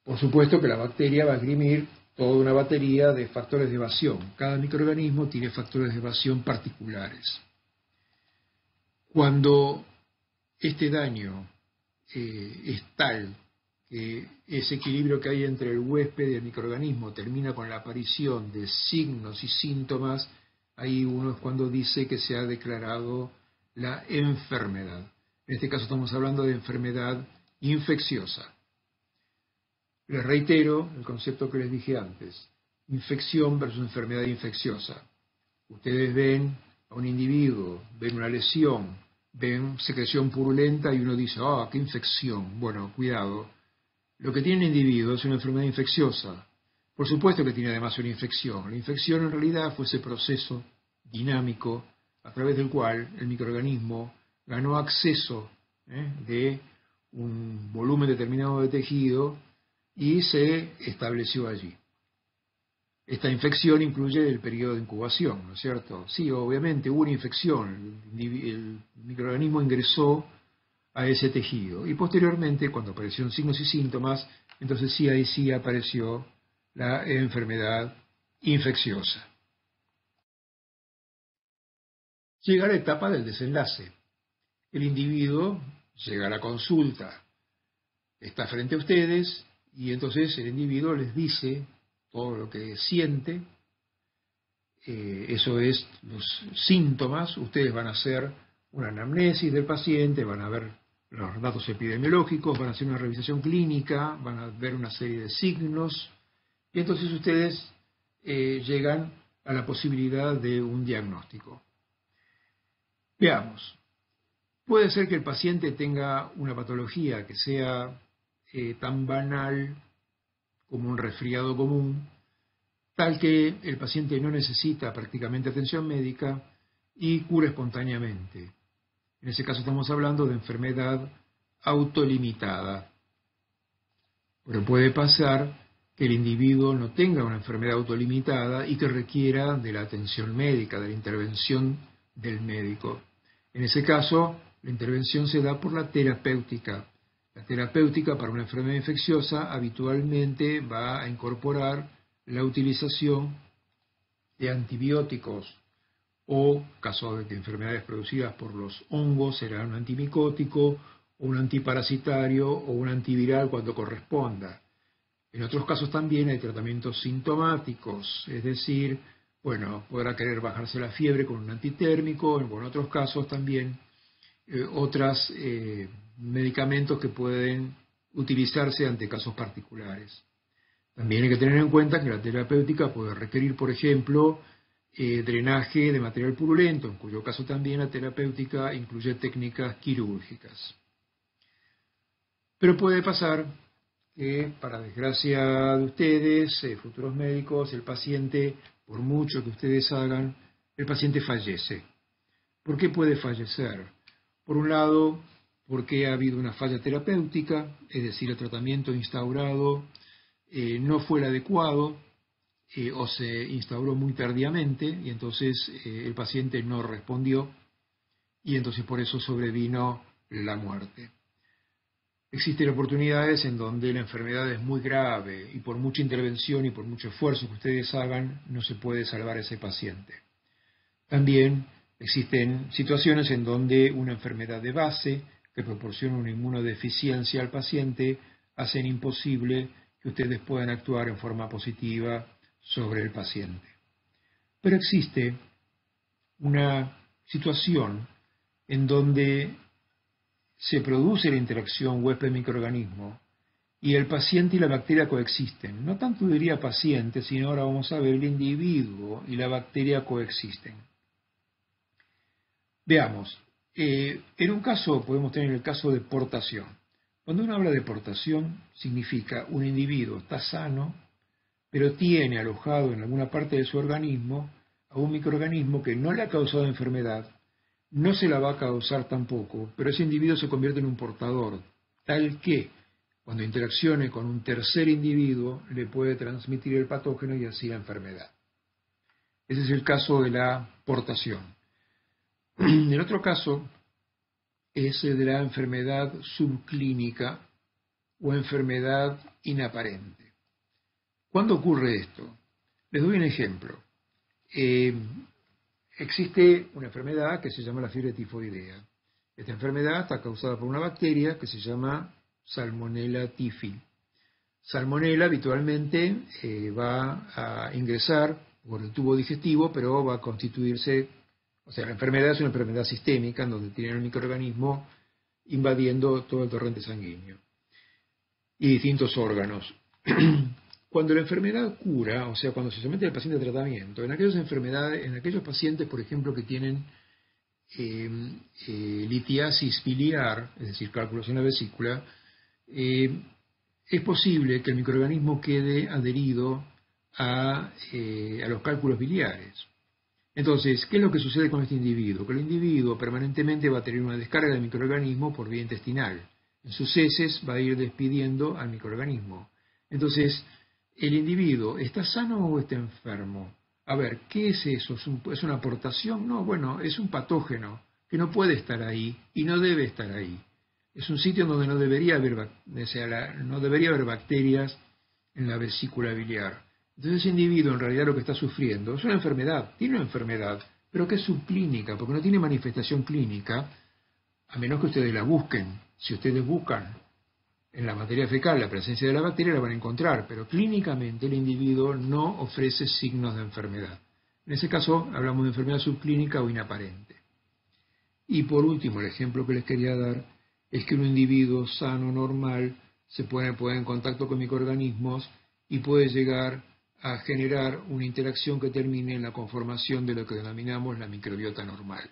Por supuesto que la bacteria va a esgrimir toda una batería de factores de evasión. Cada microorganismo tiene factores de evasión particulares. Cuando este daño es tal que ese equilibrio que hay entre el huésped y el microorganismo termina con la aparición de signos y síntomas, ahí uno es cuando dice que se ha declarado la enfermedad. En este caso estamos hablando de enfermedad infecciosa. Les reitero el concepto que les dije antes: infección versus enfermedad infecciosa. Ustedes ven a un individuo, ven una lesión, ven secreción purulenta y uno dice, ¡ah, qué infección! Bueno, cuidado. Lo que tiene el individuo es una enfermedad infecciosa. Por supuesto que tiene además una infección. La infección en realidad fue ese proceso dinámico a través del cual el microorganismo ganó acceso de un volumen determinado de tejido y se estableció allí. Esta infección incluye el periodo de incubación, ¿no es cierto? Sí, obviamente hubo una infección, el microorganismo ingresó a ese tejido y posteriormente, cuando aparecieron signos y síntomas, entonces sí, ahí sí apareció la enfermedad infecciosa. Llega la etapa del desenlace. El individuo llega a la consulta, está frente a ustedes y entonces el individuo les dice todo lo que siente, eso es los síntomas. Ustedes van a hacer una anamnesis del paciente, van a ver los datos epidemiológicos, van a hacer una revisación clínica, van a ver una serie de signos y entonces ustedes llegan a la posibilidad de un diagnóstico. Veamos, puede ser que el paciente tenga una patología que sea tan banal como un resfriado común, tal que el paciente no necesita prácticamente atención médica y cura espontáneamente. En ese caso estamos hablando de enfermedad autolimitada. Pero puede pasar que el individuo no tenga una enfermedad autolimitada y que requiera de la atención médica, de la intervención del médico. En ese caso, la intervención se da por la terapéutica. La terapéutica para una enfermedad infecciosa habitualmente va a incorporar la utilización de antibióticos o, caso de enfermedades producidas por los hongos, será un antimicótico, o un antiparasitario o un antiviral cuando corresponda. En otros casos también hay tratamientos sintomáticos, es decir, bueno, podrá querer bajarse la fiebre con un antitérmico, en otros casos también, otros medicamentos que pueden utilizarse ante casos particulares. También hay que tener en cuenta que la terapéutica puede requerir, por ejemplo, drenaje de material purulento, en cuyo caso también la terapéutica incluye técnicas quirúrgicas. Pero puede pasar que, para desgracia de ustedes, futuros médicos, el paciente, por mucho que ustedes hagan, el paciente fallece. ¿Por qué puede fallecer? Por un lado, porque ha habido una falla terapéutica, es decir, el tratamiento instaurado no fue el adecuado o se instauró muy tardíamente y entonces el paciente no respondió y entonces por eso sobrevino la muerte. Existen oportunidades en donde la enfermedad es muy grave y por mucha intervención y por mucho esfuerzo que ustedes hagan no se puede salvar a ese paciente. También existen situaciones en donde una enfermedad de base que proporciona una inmunodeficiencia al paciente hacen imposible que ustedes puedan actuar en forma positiva sobre el paciente. Pero existe una situación en donde se produce la interacción huésped-microorganismo y el paciente y la bacteria coexisten. No tanto diría paciente, sino ahora vamos a ver el individuo y la bacteria coexisten. Veamos, en un caso podemos tener el caso de portación. Cuando uno habla de portación, significa un individuo está sano, pero tiene alojado en alguna parte de su organismo a un microorganismo que no le ha causado enfermedad, no se la va a causar tampoco, pero ese individuo se convierte en un portador, tal que cuando interaccione con un tercer individuo le puede transmitir el patógeno y así la enfermedad. Ese es el caso de la portación. El otro caso es el de la enfermedad subclínica o enfermedad inaparente. ¿Cuándo ocurre esto? Les doy un ejemplo. Existe una enfermedad que se llama la fiebre tifoidea. Esta enfermedad está causada por una bacteria que se llama Salmonella typhi. Salmonella habitualmente va a ingresar por el tubo digestivo, pero va a constituirse, o sea, la enfermedad es una enfermedad sistémica en donde tiene el microorganismo invadiendo todo el torrente sanguíneo y distintos órganos. Cuando la enfermedad cura, o sea, cuando se somete al paciente a tratamiento, en aquellas enfermedades, en aquellos pacientes, por ejemplo, que tienen litiasis biliar, es decir, cálculos en la vesícula, es posible que el microorganismo quede adherido a los cálculos biliares. Entonces, ¿qué es lo que sucede con este individuo? Que el individuo permanentemente va a tener una descarga de microorganismo por vía intestinal. En sus heces va a ir despidiendo al microorganismo. Entonces, ¿el individuo está sano o está enfermo? A ver, ¿qué es eso? ¿Es una aportación? No, bueno, es un patógeno que no puede estar ahí y no debe estar ahí. Es un sitio donde no debería haber bacterias en la vesícula biliar. Entonces ese individuo en realidad lo que está sufriendo es una enfermedad, tiene una enfermedad, pero que es subclínica, porque no tiene manifestación clínica, a menos que ustedes la busquen. Si ustedes buscan en la materia fecal la presencia de la bacteria, la van a encontrar, pero clínicamente el individuo no ofrece signos de enfermedad. En ese caso hablamos de enfermedad subclínica o inaparente. Y por último, el ejemplo que les quería dar es que un individuo sano, normal, se pone en contacto con microorganismos y puede llegar a generar una interacción que termine en la conformación de lo que denominamos la microbiota normal.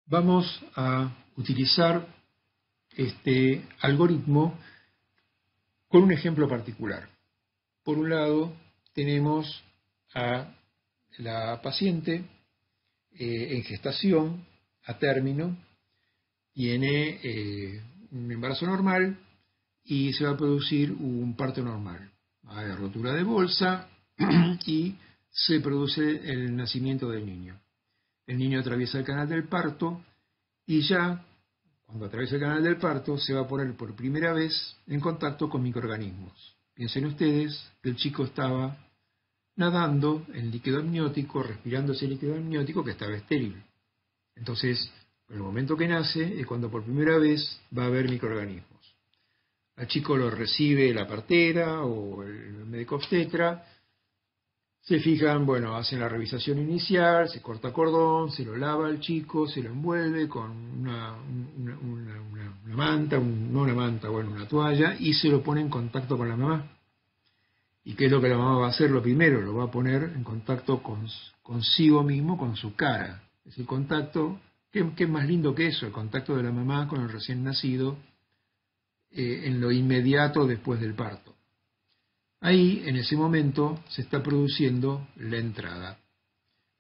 Vamos a utilizar este algoritmo con un ejemplo particular. Por un lado, tenemos a la paciente en gestación, a término, tiene un embarazo normal y se va a producir un parto normal. Hay rotura de bolsa y se produce el nacimiento del niño. El niño atraviesa el canal del parto y ya cuando atraviesa el canal del parto se va a poner por primera vez en contacto con microorganismos. Piensen ustedes que el chico estaba nadando en líquido amniótico, respirando ese líquido amniótico que estaba estéril. Entonces, en el momento que nace es cuando por primera vez va a haber microorganismos. Al chico lo recibe la partera o el médico obstetra, Se fijan, bueno, hacen la revisación inicial, se corta cordón, se lo lava al chico, se lo envuelve con una manta, no una manta, bueno, una toalla, y se lo pone en contacto con la mamá. ¿Y qué es lo que la mamá va a hacer? Lo primero, lo va a poner en contacto consigo mismo, con su cara. Es el contacto, ¿qué es más lindo que eso? El contacto de la mamá con el recién nacido en lo inmediato después del parto. Ahí, en ese momento, se está produciendo la entrada.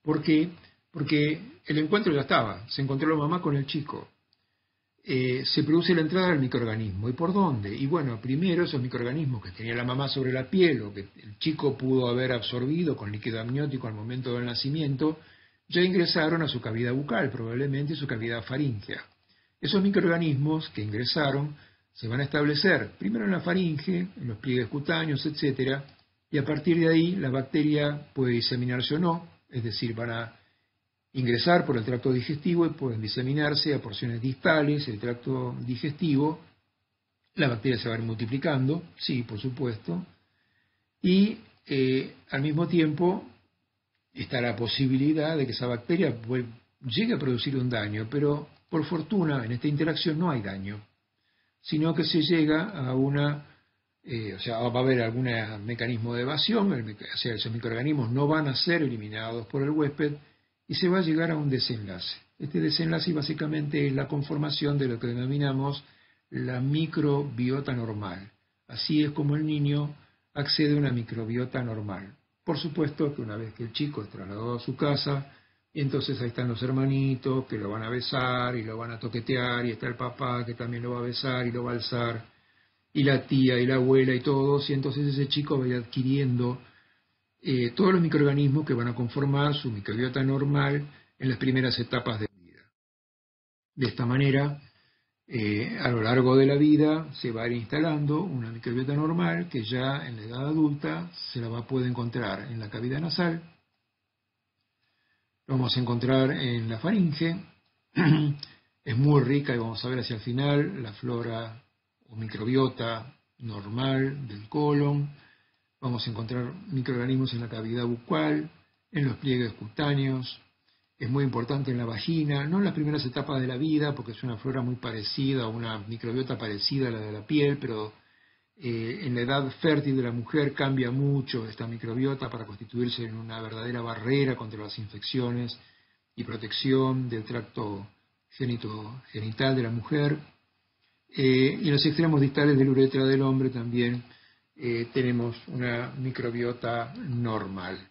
¿Por qué? Porque el encuentro ya estaba, se encontró la mamá con el chico. Se produce la entrada del microorganismo. ¿Y por dónde? Y bueno, primero esos microorganismos que tenía la mamá sobre la piel o que el chico pudo haber absorbido con líquido amniótico al momento del nacimiento, ya ingresaron a su cavidad bucal, probablemente su cavidad faríngea. Esos microorganismos que ingresaron se van a establecer primero en la faringe, en los pliegues cutáneos, etcétera, y a partir de ahí la bacteria puede diseminarse o no, es decir, van a ingresar por el tracto digestivo y pueden diseminarse a porciones distales del tracto digestivo. La bacteria se va a ir multiplicando, sí, por supuesto, y al mismo tiempo está la posibilidad de que esa bacteria llegue a producir un daño, pero por fortuna en esta interacción no hay daño, sino que se llega a o sea, va a haber algún mecanismo de evasión, o sea, esos microorganismos no van a ser eliminados por el huésped y se va a llegar a un desenlace. Este desenlace básicamente es la conformación de lo que denominamos la microbiota normal. Así es como el niño accede a una microbiota normal. Por supuesto que una vez que el chico es trasladado a su casa, y entonces ahí están los hermanitos que lo van a besar y lo van a toquetear, y está el papá que también lo va a besar y lo va a alzar, y la tía y la abuela y todos, y entonces ese chico va a ir adquiriendo todos los microorganismos que van a conformar su microbiota normal en las primeras etapas de vida. De esta manera, a lo largo de la vida se va a ir instalando una microbiota normal que ya en la edad adulta se la va a poder encontrar en la cavidad nasal, lo vamos a encontrar en la faringe, es muy rica y vamos a ver hacia el final la flora o microbiota normal del colon. Vamos a encontrar microorganismos en la cavidad bucal, en los pliegues cutáneos. Es muy importante en la vagina, no en las primeras etapas de la vida, porque es una flora muy parecida, una microbiota parecida a la de la piel, pero en la edad fértil de la mujer cambia mucho esta microbiota para constituirse en una verdadera barrera contra las infecciones y protección del tracto genital de la mujer. Y en los extremos distales de la uretra del hombre también tenemos una microbiota normal.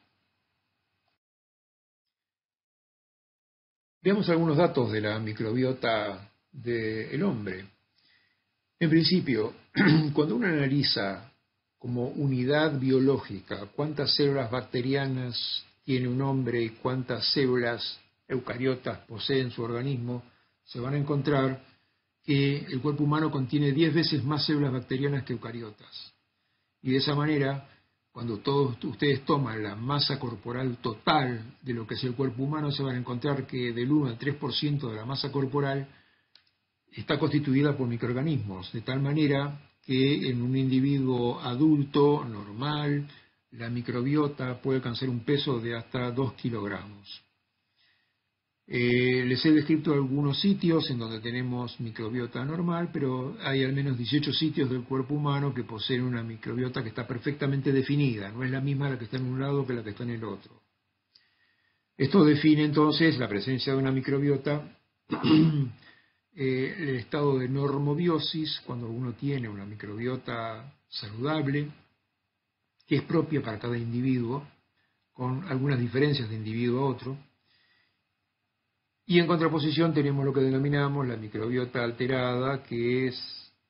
Veamos algunos datos de la microbiota del hombre. En principio, cuando uno analiza como unidad biológica cuántas células bacterianas tiene un hombre y cuántas células eucariotas posee en su organismo, se van a encontrar que el cuerpo humano contiene 10 veces más células bacterianas que eucariotas. Y de esa manera, cuando todos ustedes toman la masa corporal total de lo que es el cuerpo humano, se van a encontrar que del 1 al 3% de la masa corporal está constituida por microorganismos, de tal manera que en un individuo adulto, normal, la microbiota puede alcanzar un peso de hasta 2 kilogramos. Les he descrito algunos sitios en donde tenemos microbiota normal, pero hay al menos 18 sitios del cuerpo humano que poseen una microbiota que está perfectamente definida, no es la misma la que está en un lado que la que está en el otro. Esto define entonces la presencia de una microbiota, el estado de normobiosis, cuando uno tiene una microbiota saludable, que es propia para cada individuo, con algunas diferencias de individuo a otro. Y en contraposición tenemos lo que denominamos la microbiota alterada, que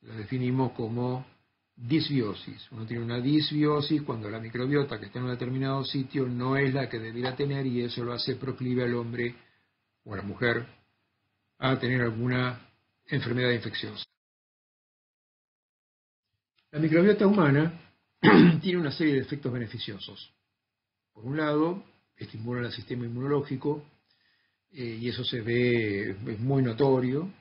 la definimos como disbiosis. Uno tiene una disbiosis cuando la microbiota que está en un determinado sitio no es la que debiera tener y eso lo hace proclive al hombre o a la mujer a tener alguna enfermedad infecciosa. La microbiota humana tiene una serie de efectos beneficiosos. Por un lado, estimula el sistema inmunológico, y eso se ve, es muy notorio.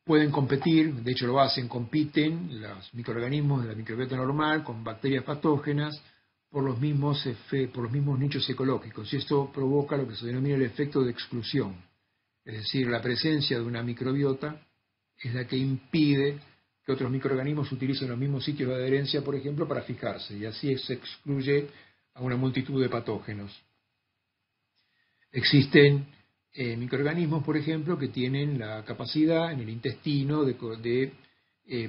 Pueden competir, de hecho lo hacen, compiten los microorganismos de la microbiota normal con bacterias patógenas por los mismos nichos ecológicos, y esto provoca lo que se denomina el efecto de exclusión. Es decir, la presencia de una microbiota es la que impide que otros microorganismos utilicen los mismos sitios de adherencia, por ejemplo, para fijarse, y así se excluye a una multitud de patógenos. Existen microorganismos, por ejemplo, que tienen la capacidad en el intestino de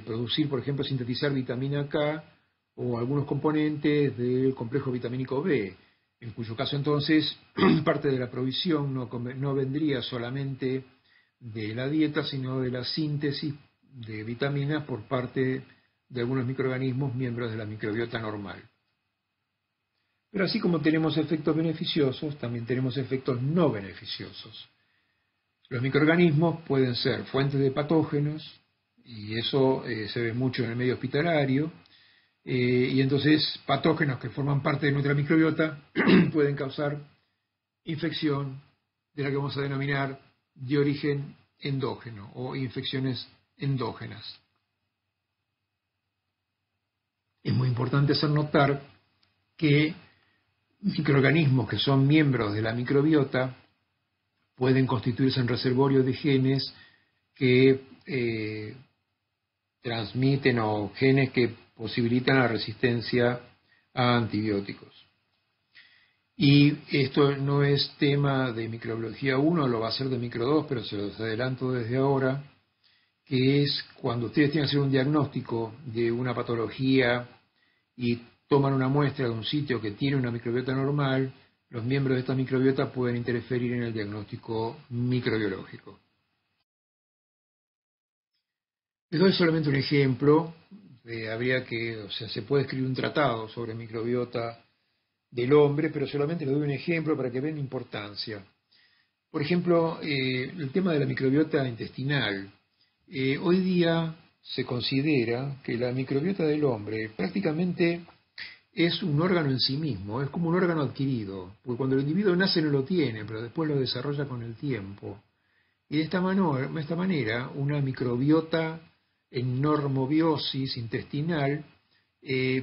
producir, por ejemplo, sintetizar vitamina K o algunos componentes del complejo vitamínico B, en cuyo caso entonces parte de la provisión no vendría solamente de la dieta, sino de la síntesis de vitaminas por parte de algunos microorganismos miembros de la microbiota normal. Pero así como tenemos efectos beneficiosos, también tenemos efectos no beneficiosos. Los microorganismos pueden ser fuentes de patógenos, y eso se ve mucho en el medio hospitalario, y entonces patógenos que forman parte de nuestra microbiota pueden causar infección de la que vamos a denominar de origen endógeno o infecciones endógenas. Es muy importante hacer notar que microorganismos que son miembros de la microbiota pueden constituirse en reservorios de genes que transmiten o genes que posibilitan la resistencia a antibióticos. Y esto no es tema de microbiología 1, lo va a ser de micro 2, pero se los adelanto desde ahora, que es cuando ustedes tienen que hacer un diagnóstico de una patología y toman una muestra de un sitio que tiene una microbiota normal, los miembros de esta microbiota pueden interferir en el diagnóstico microbiológico. Les doy solamente un ejemplo, se puede escribir un tratado sobre microbiota del hombre, pero solamente les doy un ejemplo para que vean la importancia. Por ejemplo, el tema de la microbiota intestinal. Hoy día se considera que la microbiota del hombre prácticamente es un órgano en sí mismo, es como un órgano adquirido, porque cuando el individuo nace no lo tiene, pero después lo desarrolla con el tiempo. Y de esta manera, una microbiota en normobiosis intestinal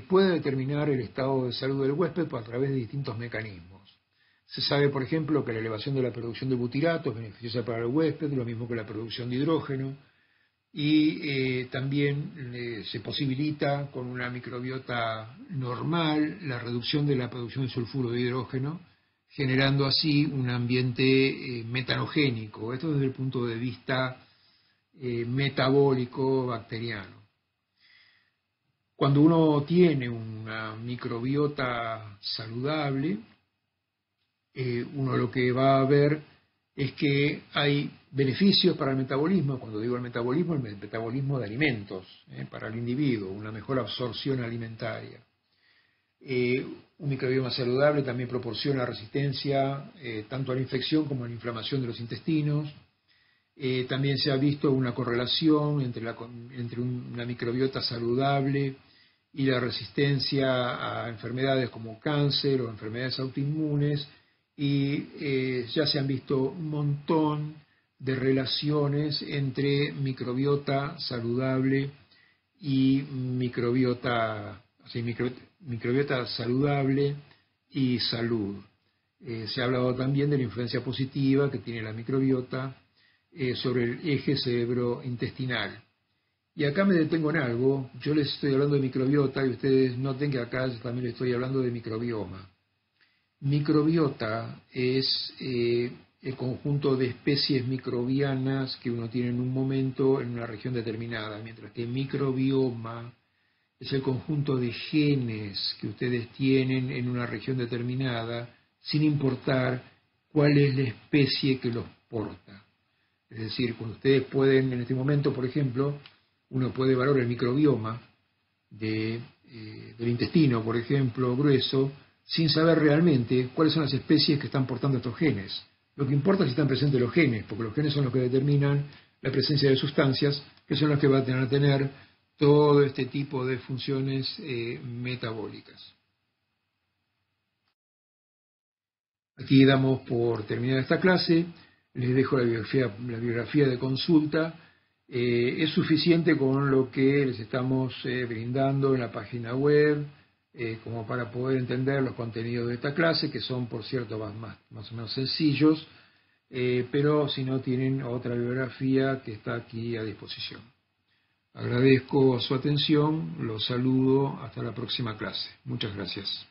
puede determinar el estado de salud del huésped a través de distintos mecanismos. Se sabe, por ejemplo, que la elevación de la producción de butirato es beneficiosa para el huésped, lo mismo que la producción de hidrógeno, y también se posibilita con una microbiota normal la reducción de la producción de sulfuro de hidrógeno, generando así un ambiente metanogénico. Esto desde el punto de vista metabólico bacteriano. Cuando uno tiene una microbiota saludable, uno lo que va a ver es que hay beneficios para el metabolismo. Cuando digo el metabolismo de alimentos, para el individuo, una mejor absorción alimentaria. Un microbioma saludable también proporciona resistencia tanto a la infección como a la inflamación de los intestinos. También se ha visto una correlación entre una microbiota saludable y la resistencia a enfermedades como cáncer o enfermedades autoinmunes, y ya se han visto un montón de relaciones entre microbiota saludable y microbiota saludable y salud. Se ha hablado también de la influencia positiva que tiene la microbiota sobre el eje cerebro-intestinal. Y acá me detengo en algo. Yo les estoy hablando de microbiota y ustedes noten que acá yo también les estoy hablando de microbioma. Microbiota es el conjunto de especies microbianas que uno tiene en un momento en una región determinada, mientras que microbioma es el conjunto de genes que ustedes tienen en una región determinada, sin importar cuál es la especie que los porta. Es decir, cuando ustedes pueden, en este momento, por ejemplo, uno puede evaluar el microbioma del intestino, por ejemplo, grueso, sin saber realmente cuáles son las especies que están portando estos genes. Lo que importa es si están presentes los genes, porque los genes son los que determinan la presencia de sustancias, que son las que van a tener todo este tipo de funciones metabólicas. Aquí damos por terminada esta clase. Les dejo la bibliografía de consulta. Es suficiente con lo que les estamos brindando en la página web, como para poder entender los contenidos de esta clase, que son, por cierto, más o menos sencillos, pero si no tienen otra bibliografía que está aquí a disposición. Agradezco su atención, los saludo, hasta la próxima clase. Muchas gracias.